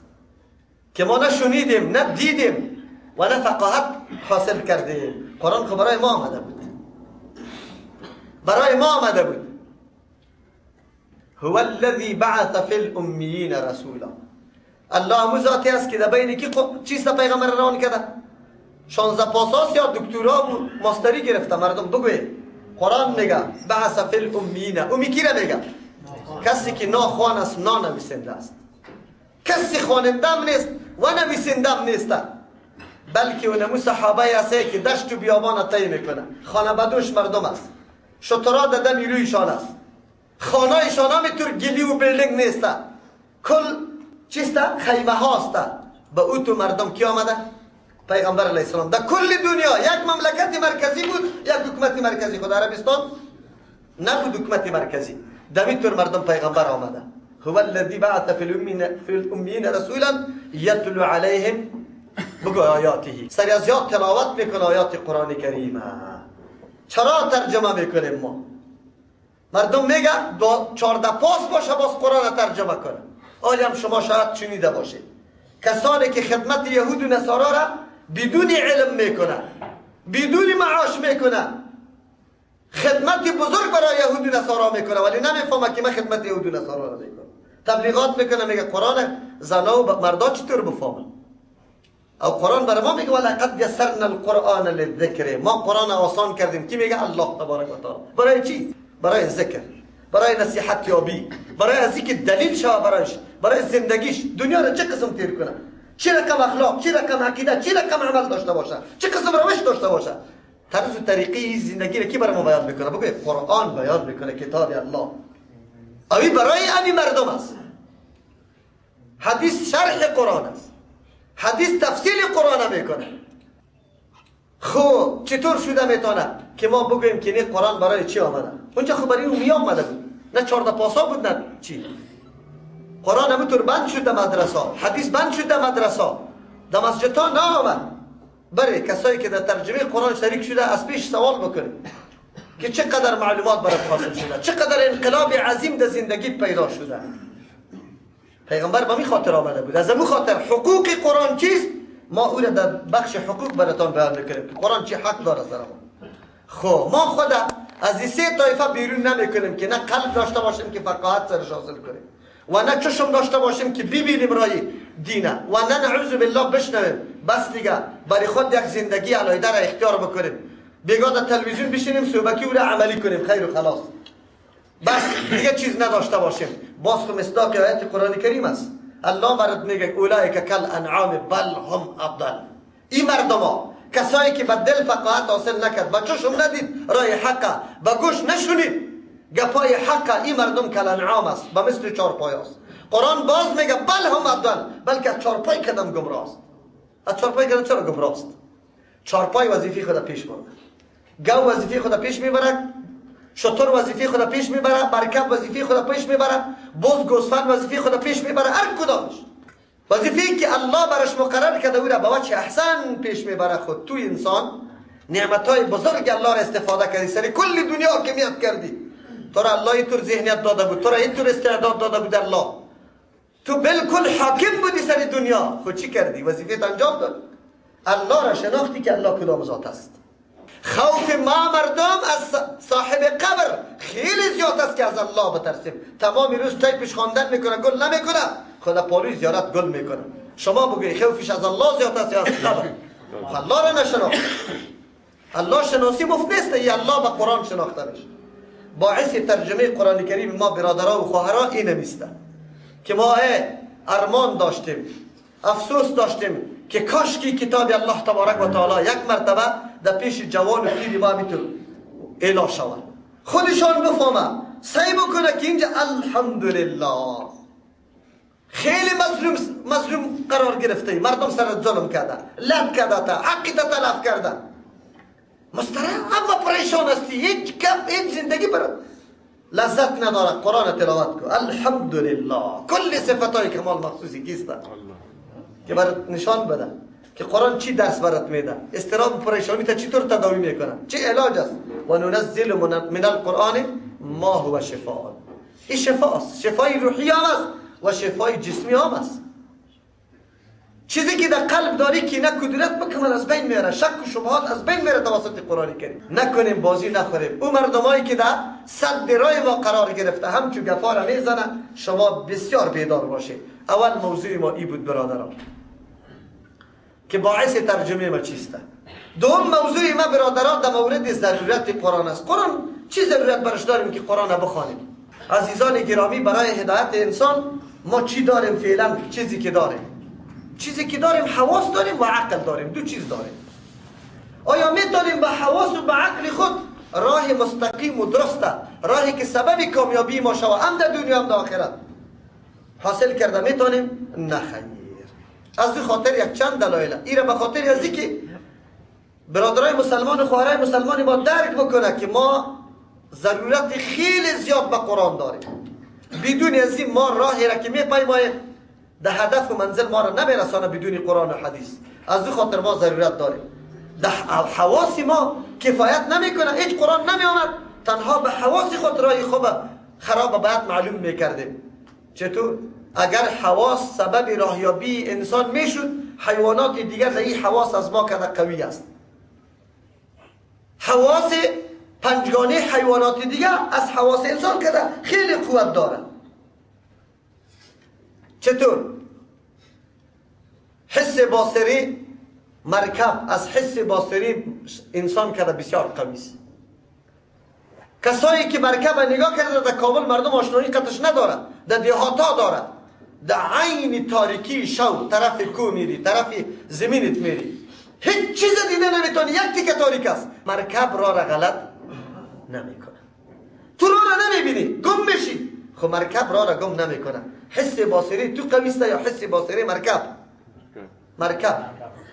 که ما نه شنیدیم، نه دیدیم و نه فقاهت حاصل کردیم. قرآن خب برای ما آمده بود، برای ما آمده بود. هو الذی بعث فی الامیین رسولا. الله همون ذاتی است که در بین کی چیست پیغمبر روان کرده؟ 16 پاساس یا دکترا و ماستری گرفته. مردم بگوید قرآن میگه بعث فی الامیین. امی کی را میگه؟ کسی که ناخوان است نانویسنده است، کسی خوانندم نیست و نویسندم نیست، بلکه اونمو صحابه هسته که دشت و بیابان طی میکنه. خانه بدوش مردم است، شطرها داده نیرویشان است، خانه ایشان همینطور گلی و بیلدینگ نیست، کل چیسته؟ خیمه هاست. به او تو مردم کی آمده؟ پیغمبر علیه السلام. در کل دنیا یک مملکت مرکزی بود، یک حکومت مرکزی. خود عربستان نبود حکومت مرکزی. دویتور مردم پیغمبر آمده. هو الذی بعث فی الامیین رسولا یتلو علیهم بگو آیاته. سری از یاد تلاوت میکنه آیات قرآن کریمه. چرا ترجمه میکنیم ما؟ مردم میگه 14 پاس باشه باز قرآن ترجمه کنه. آلی هم شما شاید چنیده باشید کسانی که خدمت یهود و نصارا را بدون علم میکنه، بدون معاش میکنه، خدمت بزرگ برای یهود و نصارا میکنه ولی نمیفهمه که من خدمت یهود و نصارا را میکنم. تبلیغات میکنه میگه قرآن زنا و مردا چطور بفهمن؟ او قرآن برای ما میگه ولقد یسرنا القرآن للذکر. ما قرآن آسان کردیم. کی میگه؟ الله تبارک و تعالی. برای چی؟ برای ذکر، برای نصیحت یابی، برای از اینکه دلیل شوه برایش، برای زندگیش دنیا را چه قسم تیر کنه، چه رقم اخلاق، چه رقم عقیده، چه رقم عمل داشته باشه، چه قسم روش داشته باشه. طرز و طریقی زندگی را کی برای ما بیان میکنه؟ بگوی قرآن بیان میکنه، کتاب الله. اوی برای همین مردم است. حدیث شرح قرآن است، حدیث تفسیر قرآن میکنه. خب چطور شده میتونه که ما بگوییم که نه قرآن برای چی آمده؟ اونجا خب برای اون آمده بود، نه 14 پاسا بود نه چی. قرآن همونطور بند شد در مدرسه، حدیث بند شد در مدرسه، در مسجد ها نه آمد. برای کسایی که در ترجمه قرآن شریک شده از پیش سوال بکنیم که چقدر معلومات برای حاصل شده، چقدر انقلاب عظیم در زندگی پیدا شده. پیغمبر به می خاطر آمده بود. از همون خاطر حقوق قرآن چیست؟ ما او را در بخش حقوق براتان بیان میکنیم که قرآن چی حق داره سر ما. خب ما خود از این 3 طایفه بیرون نمیکنیم که نه قلب داشته باشیم که فقاهت سرش حاصل کنیم و نه چشم داشته باشیم که ببینیم رای دینه و نه نعوذ بالله بشنویم. بس دیگه برای خود یک زندگی علیحده را اختیار بکنیم، بگاه در تلویزیون بشینیم صحبتی او را عملی کنیم، خیر و خلاص. بس دیگه چیز نداشته باشیم. باز خب مصداق آیت قرآن کریم است. الله برات میگه اولئک کل انعام بل هم افضل. این مردما کسایی که به دل فقاهت حاصل نکرد، با چشم ندید رای حق، با گوش نشنید گپای حق، این مردم کل انعام است، به مثل 4 پای است. قرآن باز میگه بل هم افضل، بلکه از 4 پای قدم گمراه است. از 4 پای قدم چرا گمراه است؟ 4 پای وظیفه خود پیش برده، گاو وظیفه خود پیش میبره، شطور وظیفه خود پیش میبره، مرکب وظیفه خود پیش میبره، بز گوسفند وظیفه خود پیش میبره. هر کدامش وظیفه‌ای که الله برش مقرر کرده او را به وجه احسن پیش میبره. خود توی انسان نعمتهای بزرگ الله را استفاده کردی، سری کل دنیا کمیت کردی. تو را الله اینطور ذهنیت داده بود، تو را اینطور استعداد داده بود الله، تو بالکل حاکم بودی سر دنیا. خود چی کردی؟ وظیفه انجام داد. الله را شناختی که الله کدام ذات است. خوف ما مردم از صاحب قبر خیلی زیاد است که از الله بترسیم. تمام روز تایپش خواندن میکنه، گل نمیکنه، خدا پاروی زیارت گل میکنه. شما بگوی خوفش از الله زیاد است یا از قبر؟ الله را نشناخت. الله شناسی مفت نیست، ای الله به قرآن شناخته میشه. باعث ترجمه قرآن کریم ما برادرها و خواهرها این نیست که ما ارمان داشتیم، افسوس داشتیم که کاش که کتاب الله تبارک و تعالی یک مرتبه در پیش جوان و پیری ما میتون اعلا شود، خودشان بفهمه، سعی بکنه که اینجا الحمدلله خیلی مظلوم قرار گرفته، مردم سر ظلم کرده، لب کرده تا حقی تا تلف کرده، مسترح اما پریشان هستی، هیچ کم هیچ زندگی برد لذت نداره. قرآن تلاوت کن، الحمدلله کل صفتای کمال مخصوصی کیست که برات نشان بده که قرآن چی درس برات میده، استراب و پریشانی تا چطور تداوی میکنه، چه علاج است. و ننزل من القرآن ما هو شفاء. این شفاء است، شفای روحی هم است و شفای جسمی هم است. چیزی که در قلب داری که نه کدورت بکمل از بین میره، شک و شبهات از بین میره توسط قرآن کریم. نکنیم بازی نخوریم. او مردمایی که در صد راه ما قرار گرفته همچون گفا میزنه، شما بسیار بیدار باشید. اول موضوع ما ای بود برادران که باعث ترجمه ما چیسته. دوم موضوع ما برادران در مورد ضرورت قرآن است. قرآن چی ضرورت برش داریم که قرآن بخوانیم؟ عزیزان گرامی، برای هدایت انسان ما چی داریم فعلا؟ چیزی که داریم حواس داریم و عقل داریم. دو چیز داریم. آیا میتونیم با حواس و با عقل خود راه مستقیم و درسته، راهی که سبب کامیابی ما شود هم در دنیا هم در آخرت حاصل کرده میتونیم؟ نه خیر. از دو خاطر یک چند دلایل. ایره به خاطر ازی که برادرای مسلمان و خواهرای مسلمان ما درک بکنه که ما ضرورت خیلی زیاد به قرآن داریم. بدون از این ما راهی را که میپیماییم ده هدف و منزل ما را نمیرسانه بدون قرآن و حدیث. از دو خاطر ما ضرورت داریم. ده حواس ما کفایت نمیکنه، هیچ قرآن نمیآمد، تنها به حواس خود راه خوب خراب بعد معلوم میکردیم. چطور؟ اگر حواس سبب راهیابی انسان میشد، حیوانات دیگر در این حواس از ما کده قوی است. حواس پنجگانه حیوانات دیگر از حواس انسان کده خیلی قوت داره. چطور؟ حس باصری مرکب از حس باصری انسان کده بسیار قوی است. کسایی که مرکب نگاه کرده در کابل مردم آشنایی قطعش نداره، در دیهاتا داره، در عین تاریکی شو طرف کو میری، طرف زمینت میری، هیچ چیز دیده نمیتونی، یک تیکه تاریک است. مرکب را غلط نمیکنه. تو را نمیبینی، گم میشی. خب مرکب را گم نمیکنه. حس باصری تو قوی است یا حس باصری مرکب؟ مرکب.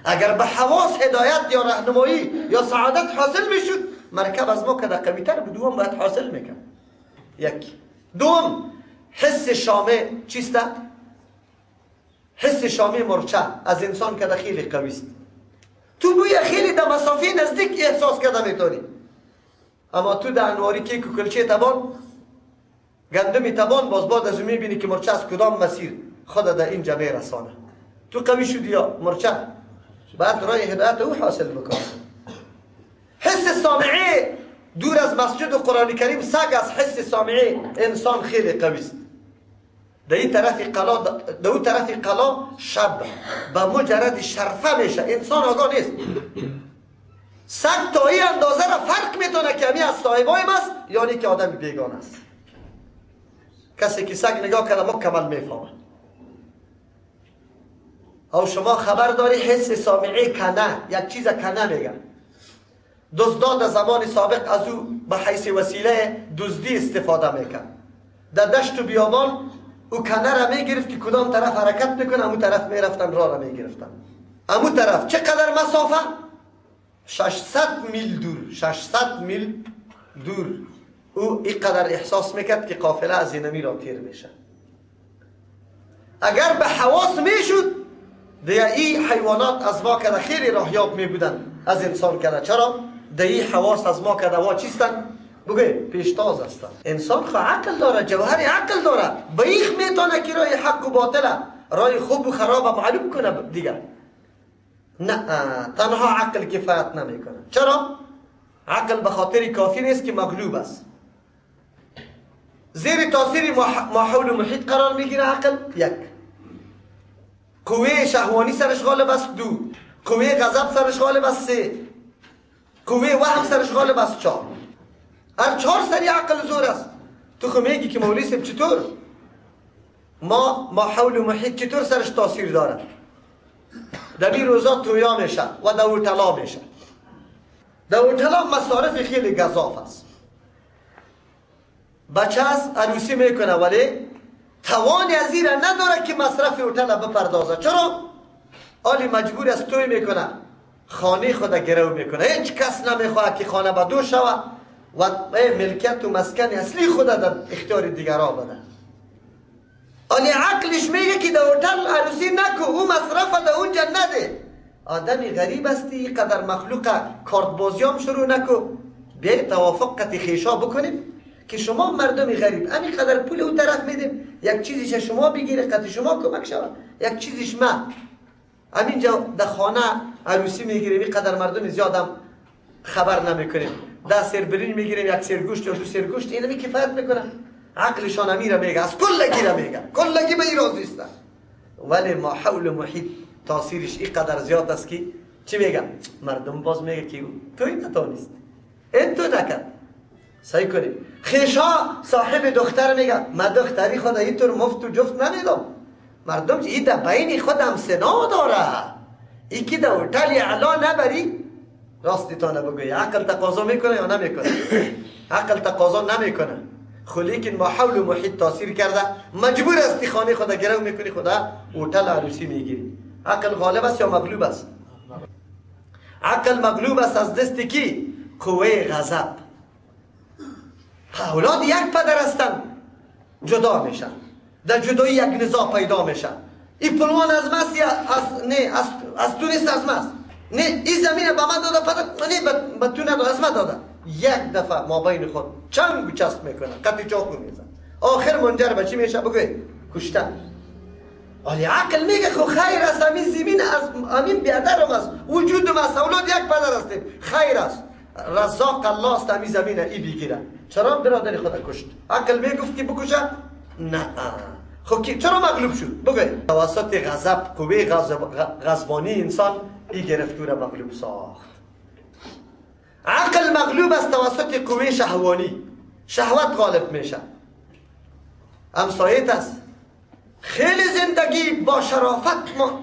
اگر به حواس هدایت یا راهنمایی یا سعادت حاصل میشد، مرکب از ما کده قوی تر بود، دوم باید حاصل میکن. یک. دوم حس شامه چیسته؟ حس شامه مرچه از انسان کده خیلی قوی است. تو بوی خیلی در مسافه نزدیک احساس کرده میتونی، اما تو در انواری که کلچه تبان گندمی تبان باز بعد از میبینی که مرچه از کدام مسیر خود در اینجا میرسانه. تو قوی شدی یا مرچه؟ بعد راه هدایت او حاصل بکن. حس سامعه دور از مسجد و قرآن کریم سگ از حس سامعه انسان خیلی قوی است. در این طرف قلا شب به مجرد شرفه میشه، انسان آگاه نیست. سگ تا این اندازه را فرق میتونه که همی از صاحبایم است یعنی که آدم بیگان است. کسی که سگ نگاه کرده مکمل میفهمه. او شما خبر داری حس سامعه کنه، یک چیز کنه میگن. دزدان زمان سابق از او به حیث وسیله دزدی استفاده میکن. در دشت و بیابان او کنه را میگرفت که کدام طرف حرکت میکنه، امو طرف میرفتن، راه را میگرفتن. امو طرف چقدر مسافه؟ 600 میل دور. 600 میل دور او اینقدر احساس میکرد که قافله از اینمی را تیر میشه. اگر به حواس میشد دیگه این حیوانات از ما کده خیلی راهیاب میبودن از انسان کده. چرا؟ دیگه حواس از ما کده وا چیستن؟ بگه پیشتاز هستن. انسان خواه عقل داره، جوهر عقل داره، بیخ میتونه که راه حق و باطله، راه خوب و خراب معلوم کنه دیگه. نه، تنها عقل کفایت نمیکنه. چرا؟ عقل به خاطر کافی نیست که مغلوب است. زیر تاثیر ماحول و محیط قرار میگیره عقل. یک. قوه شهوانی سرش غالب است. دو. قوه غضب سرش غالب است. سه. قوه وهم سرش غالب است. چهار. هر چهار سری عقل زور است. تو خو میگی که مولوی صاحب چطور؟ ماحول و محیط چطور سرش تاثیر داره؟ در این روزا تویا میشه و دورتلا میشه. دورتلا مصارف خیلی گزاف است. بچه از عروسی میکنه ولی توانی از این نداره که مصرف هتل بپردازه. چرا؟ آلی مجبور است توی میکنه، خانه خود گرو میکنه، هیچ کس نمیخواد که خانه بدو شود و ملکیت و مسکن اصلی خود در اختیار دیگرها بده. آلی عقلش میگه که در هتل عروسی نکو، او مصرف در اونجا نده. آدمی غریب استی، قدر مخلوق کارت بازیام شروع نکو. بیای توافق قطع خیشا بکنیم که شما مردمی غریب همین قدر پول اون طرف میدیم، یک چیزیش شما بگیره، قطع شما کمک شود، یک چیزیش من. همینجا در خانه عروسی میگیریم اینقدر مردم زیادم خبر نمیکنیم، 10 سر برنج میگیریم، 1 سر گوشت یا 2 سر گوشت، اینا می کفایت میکنه؟ عقلشان امیره میگه از کلگی را میگه، کلگی به این راضی است. ولی ما حول محیط تاثیرش اینقدر زیاد است که چی میگه؟ مردم باز میگه که توی نتانیست، این تو نکرد. صحیح کنیم. خیشا صاحب دختر میگه من دختری خود اینطور مفت و جفت نمیدم. مردم این در بین خودم سنا داره، این که در هتل اعلا نبری. راستی تا نبگوی عقل تقاضا میکنه یا نمیکنه؟ عقل تقاضا نمیکنه، خو لیکن ما حول و محیط تاثیر کرده مجبور استی خانه خدا گرو میکنی، خدا هتل عروسی میگیری. عقل غالب است یا مغلوب است؟ عقل مغلوب است از دست کی؟ قوه غضب. اولاد یک پدر هستن جدا میشن، در جدایی یک نزاع پیدا میشن. این فلان از ماست یا از تو نیست، از ماست. نه این زمین به من داده پدر، نه به تو نداده، از من داده. یک دفعه ما بین خود چنگ و چسب میکنن، قطع چاقو میزن، آخر منجر به چی میشه؟ بگوی کشتن. ولی عقل میگه خو خیر است، همین زمین از همین بیادرم است، وجودم است، اولاد یک پدر هستیم، خیر است، رزاق الله است، همین زمین ای بگیره. چرا برادری خدا کشت؟ عقل میگفت که بکشه؟ نه. خب چرا مغلوب شد؟ بگوی توسط غضب، قوه غضبانی انسان ای گرفتور مغلوب ساخت. عقل مغلوب است توسط قوه شهوانی، شهوت غالب میشه. همسایت است خیلی زندگی با شرافت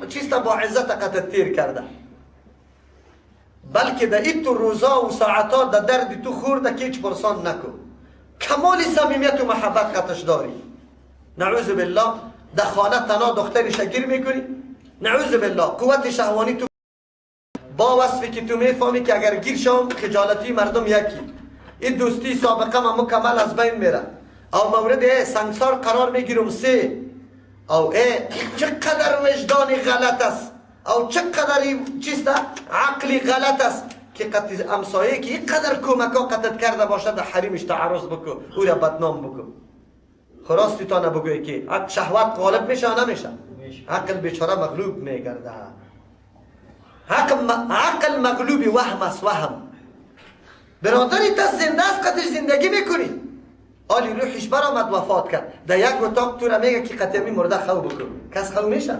چیستا با عزت قطع تیر کرده، بلکه در این تو روزا و ساعتا در درد تو خورده که هیچ پرسان نکن، کمال صمیمیت و محبت قطعش داری. نعوذ بالله در خانه تنها دختری شگیر میکنی، نعوذ بالله قوت شهوانی تو با وصفی که تو میفهمی که اگر گیر شوم خجالتی مردم یکی، این دوستی سابقه ما مکمل از بین میره. او مورد سنگسار قرار میگیرم 3 او چقدر وجدانی غلط است، او چقدر چیستا عقلی غلط است که قطع امسایه که اینقدر کمکا قطع کرده باشد در حریمش تعرض بکن، او را بدنام بکن. خراستی تا نبگوی که شهوت غالب میشه نمیشه؟ عقل بیچاره مغلوب میگرده. عقل مغلوبی وهم است. وهم برادری تا زنده است قطعش زندگی میکنی، آلی روحش برآمد وفات کرد، در یک اتاق تو را میگه که قطعی مرده خو بکن، کس خو میشه؟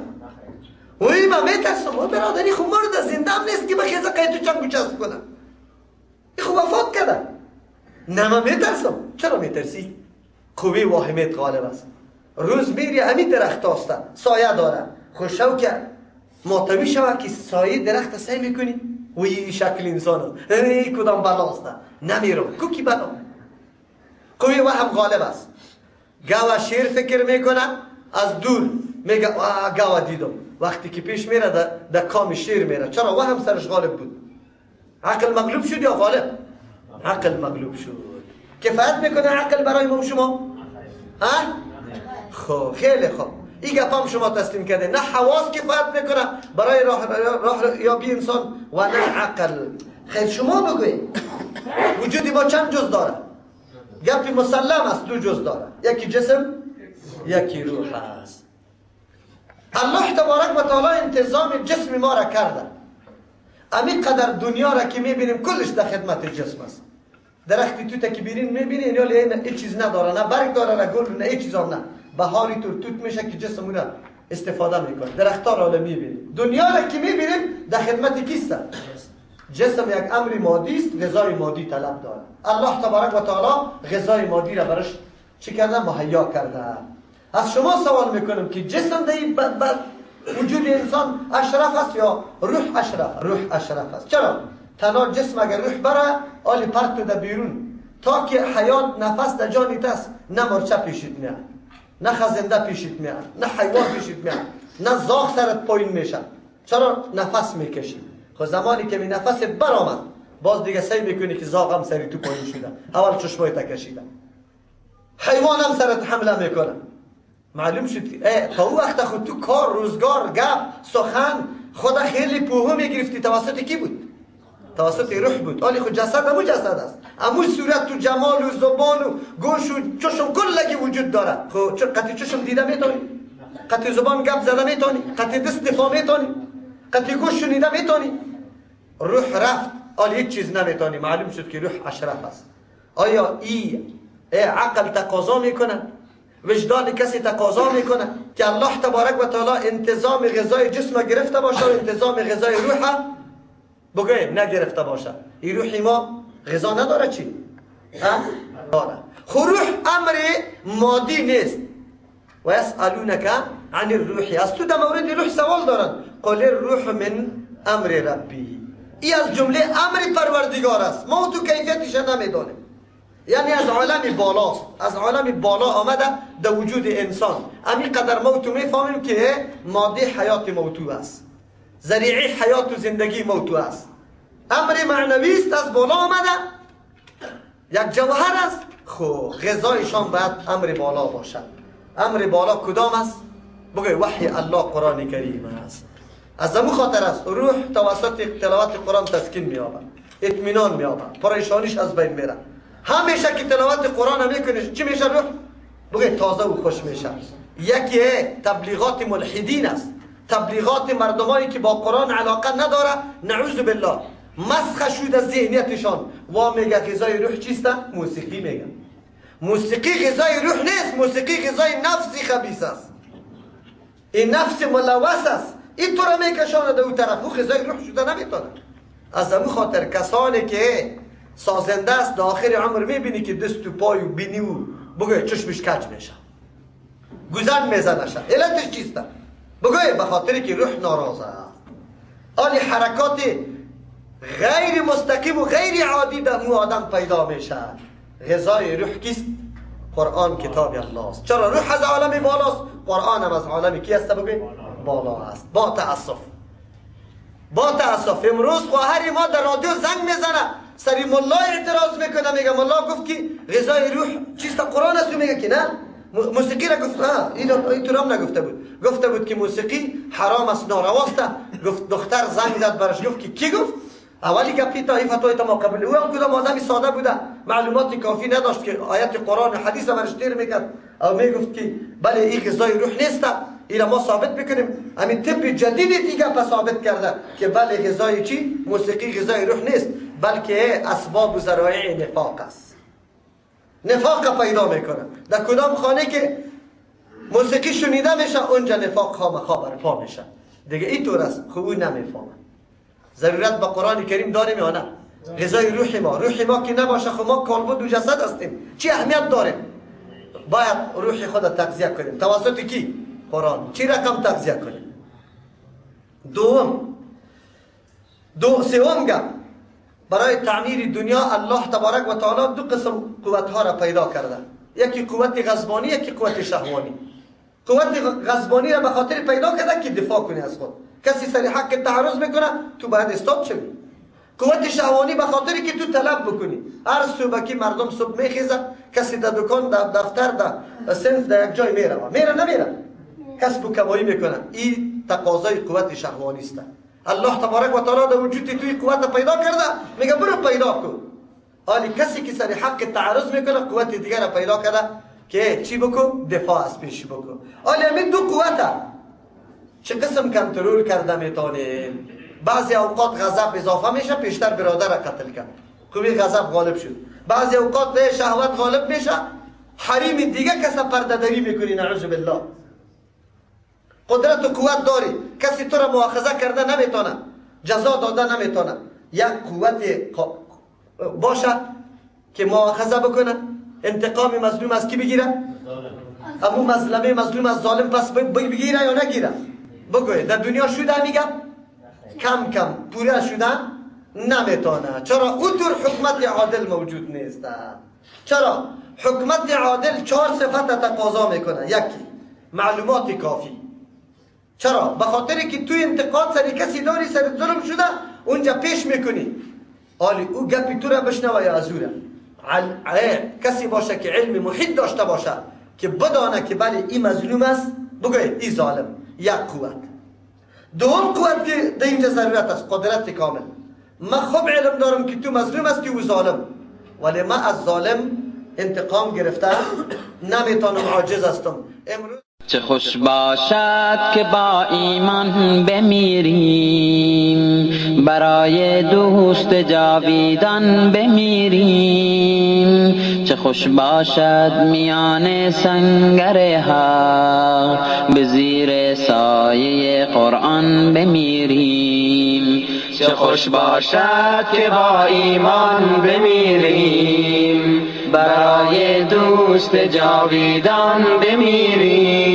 اوی ما میترسم او برادری خو مرده، زنده هم نیست که بخیزه قیتو چنگ و چسب کنه، ای خو وفات کرده. نه من میترسم. چرا میترسی؟ قوی واهمیت غالب است. روز میری همین درخت هسته سایه داره، خوشو که ماتوی شوه که سایه درخت سعی میکنی و این شکل انسان است، این کدام بلاست نمیرم کوکی بلا. قوی وهم غالب است. گاو شیر فکر میکنه از دور میگه گاو دیدم، وقتی که پیش میره در کام شیر میره. چرا؟ وهم سرش غالب بود. عقل مغلوب شد یا غالب؟ عقل مغلوب شد. کفایت میکنه عقل برای ما و شما؟ خب خیلی خوب، این گپام شما تسلیم کرده. نه حواس کفایت میکنه برای راه یابی انسان و نه عقل. خیر شما بگوید وجودی ما چند جز داره؟ گپی مسلم است 2 جز داره، یکی جسم یکی روح است. الله تبارک و تعالی انتظام جسم ما را کرده. همین قدر دنیا را که میبینیم کلش در خدمت جسم است. درختی توت که بیرین میبینی این هیچ چیز نداره، نه برگ داره نه گل نه هیچ چیز هم نه، بهاری توت میشه که جسم اون استفاده میکنه. درختار را میبینیم، دنیا را که میبینیم در خدمت کیست؟ جسم یک امر مادی است، غذای مادی طلب داره. الله تبارک و تعالی غذای مادی را براش چی کرده؟ مهیا کرده. از شما سوال میکنم که جسم در وجود انسان اشرف است یا روح اشرف؟ روح اشرف است. چرا؟ تنها جسم اگر روح بره آلی پرتو در بیرون تا که حیات نفس در جانیت است، نه مرچه پیشت میاد، نه خزنده پیشت میاد، نه حیوان پیشت میاد، نه زاغ سرت پایین میشه. چرا؟ نفس میکشی. خب زمانی که می نفس برآمد باز دیگه سعی میکنی که زاغ هم سری تو پایین شده، اول چشمای تکشیده، حیوان هم سرت حمله میکنه. معلوم شد که تا او وقت خود تو کار روزگار گپ سخن خود خیلی پوهو میگرفتی توسط کی بود؟ توسط روح بود. آلی خود جسد همو جسد است، همو صورت و جمال و زبان و گوش و چشم کلگی وجود داره. خب قطع چشم دیده میتونی؟ قطع زبان گپ زده میتونی؟ قطع دست دفاع میتونی؟ قطیکوش شنیده میتونی؟ روح رفت آل هیچ چیز نمیتونی. معلوم شد که روح اشرف است. آیا ای عقل تقاضا میکنه؟ وجدان کسی تقاضا میکنه که الله تبارک و تعالی انتظام غذای جسم گرفته باشه و انتظام غذای روح بگویم نگرفته باشه؟ این روحی ما غذا نداره چی؟ داره. خو روح امر مادی نیست. و یسألونک عن الروح، از تو در مورد روح سوال دارن. قل الروح من امر ربی، این از جمله امر پروردگار است. ما تو کیفیتش نمیدانیم. یعنی از عالم بالاست، از عالم بالا آمده در وجود انسان. همین قدر موتو میفهمیم که ماده حیات موتو است، ذریعه حیات و زندگی موتو است. امر معنوی است، از بالا آمده، یک جوهر است. خو غذایشان باید امر بالا باشد. امر بالا کدام است؟ بگوی وحی الله قرآن کریم است. از همون خاطر است روح توسط تلاوت قرآن تسکین می‌یابد، اطمینان می‌یابد، پریشانیش از بین میره. همیشه که تلاوت قرآن میکنه چی میشه روح؟ بگوی تازه و خوش میشه. یکی تبلیغات ملحدین است، تبلیغات مردمانی که با قرآن علاقه نداره، نعوذ بالله، مسخ شده ذهنیتشان و میگه غذای روح چیست؟ موسیقی میگه. موسیقی غذای روح نیست، موسیقی غذای نفسی خبیث است. این نفس ملوث است، این تو را میکشانه در اون طرف، او غذای روح شده نمیتونه. از همون خاطر کسانی که سازنده است در آخر عمر میبینی که دست و پای و بینی و بگوی چشمش کج میشه، گوزن میزنشه. علتش چیست؟ بگوی به خاطری که روح ناراضه است. آلی حرکات غیر مستقیم و غیر عادی در مو آدم پیدا میشه. غذای روح کیست؟ قرآن کتاب الله است. چرا روح از عالم بالاست، قرآن هم از عالم کی است؟ بگوی بالا است. با تأسف امروز خواهر ما در رادیو زنگ میزنه، سری ملا اعتراض میکنه، میگه ملا گفت که غذای روح چیست؟ قرآن است. میگه که نه، موسیقی را گفت. این تو هم نگفته بود، گفته بود که موسیقی حرام است، نارواست. گفت دختر زنگ زد برش، گفت که کی گفت؟ اولی گپی تا این فتوای ما قبل او هم کدام آدمی ساده بوده، معلومات کافی نداشت که آیت قرآن و حدیث برش تیر میکرد او میگفت که بله این غذای روح نیست. اینا ما ثابت میکنیم. همین طب جدیدی دیگه پس ثابت کرده که بله غذای چی؟ موسیقی غذای روح نیست، بلکه اسباب و ذرایع نفاق است. نفاق پیدا میکنه. در کدام خانه که موسیقی شنیده میشه اونجا نفاق خامخا برپا میشه. دیگه این طور است. خوب نمیفهمه. ضرورت به قرآن کریم داریم یا نه؟ غذای روح ما که نباشه خب ما کالبد و جسد هستیم، چی اهمیت داریم؟ باید روح خود تغذیه کنیم. توسط کی؟ قرآن. چی رقم تغذیه کنیم؟ سوم گپ، برای تعمیر دنیا الله تبارک و تعالی دو قسم قوت ها را پیدا کرده. یکی قوت غضبانی، یکی قوت شهوانی. قوت غضبانی را به خاطر پیدا کرده که دفاع کنی از خود. کسی سر حق تعرض میکنه تو باید استاپ شوی. قوت شهوانی به خاطری که تو طلب بکنی. هر صبح که مردم صبح میخیزه، کسی در دکان، در دفتر، در صنف، در یک جای میره نمیره، کسب و کمایی میکنه. این تقاضای قوت شهوانی است. الله تبارک و تعالی در وجود توی قوت پیدا کرده، میگه برو پیدا کن. حالی کسی که سر حق تعرض میکنه قوت دیگر را پیدا کرده که چی بکن؟ دفاع از پیش بکن. حالی همین دو قوته چه قسم کنترل کرده میتونیم؟ بعضی اوقات غضب اضافه میشه، پیشتر برادر را قتل کرد، خوبی غضب غالب شد. بعضی اوقات شهوت غالب میشه، حریم دیگه کس پرده داری میکنی، نعوذ بالله. قدرت و قوت داری، کسی تو را مؤاخذه کرده نمیتونه، جزا داده نمیتونه. یک قوت باشه که مؤاخذه بکنه، انتقام مظلوم از کی بگیره؟ امو مظلوم از ظالم پس بگیره یا نگیره؟ بگوی در دنیا شده میگم کم پوره شدن نمیتونه. چرا؟ اونطور حکمت عادل موجود نیست. چرا؟ حکمت عادل 4 صفت تقاضا میکنه. یکی معلومات کافی. چرا؟ به خاطری که توی انتقاد سری کسی داری، سر ظلم شده، اونجا پیش میکنی. حالی او گپی تو را بشنوه یا ازوره. کسی باشه که علم محیط داشته باشه که بدانه که بله این مظلوم است، بگوی این ظالم. یک قوت. دوم قوت که در اینجا ضرورت است، قدرت کامل. من خوب علم دارم که تو مظلوم است که او ظالم، ولی من از ظالم انتقام گرفته نمیتونم، عاجز هستم. امروز چه خوش باشد که با ایمان بمیریم، برای دوست جاویدان بمیریم. چه خوش باشد میان سنگر حق، به زیر سایه قرآن بمیریم. چه خوش باشد که با ایمان بمیریم، برای دوست جاویدان بمیریم.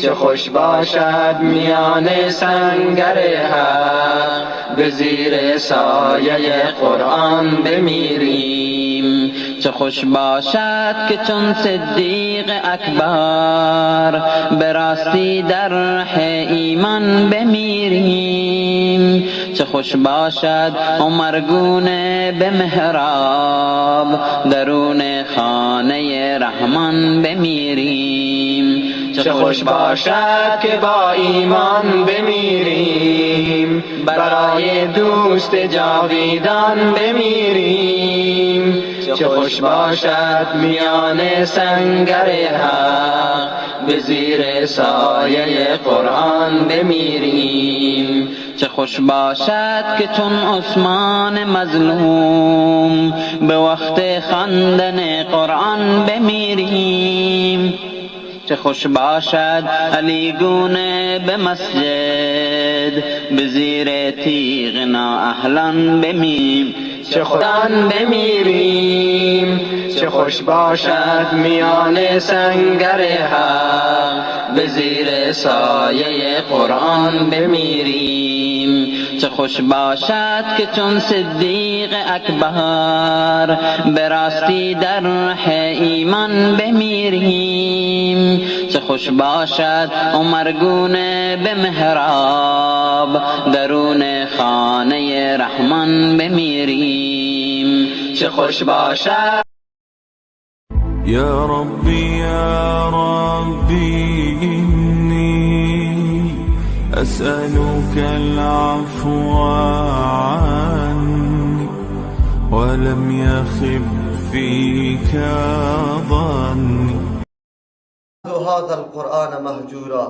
چه خوش باشد میان سنگر حق، به زیر سایه قرآن بمیریم. چه خوش باشد که چون صدیق اکبر، به راستی در ره ایمان بمیریم. چه خوش باشد عمرگونه به محراب، درون خانه رحمان بمیریم. چه خوش باشد که با ایمان بمیریم، برای دوست جاویدان بمیریم. چه خوش باشد میان سنگر حق، به زیر سایه قرآن بمیریم. چه خوش باشد که چون عثمان مظلوم، به وقت خواندن قرآن بمیریم. چه خوش باشد علی گونه به مسجد، به زیر تیغ نااهلان بمیریم. چه خودان بمیریم. چه خوش باشد میان سنگر حق، به زیر سایه قرآن بمیریم. چه خوش باشد که چون صدیق اکبر، به راستی در ره ایمان بمیریم. چه خوش باشد عمرگونه به محراب، درون خانه رحمان بمیریم. چه خوش باشد يا ربي يا ربي إني أسألك العفو عني، ولم يخب فيك ظني. هذا القرآن مهجورا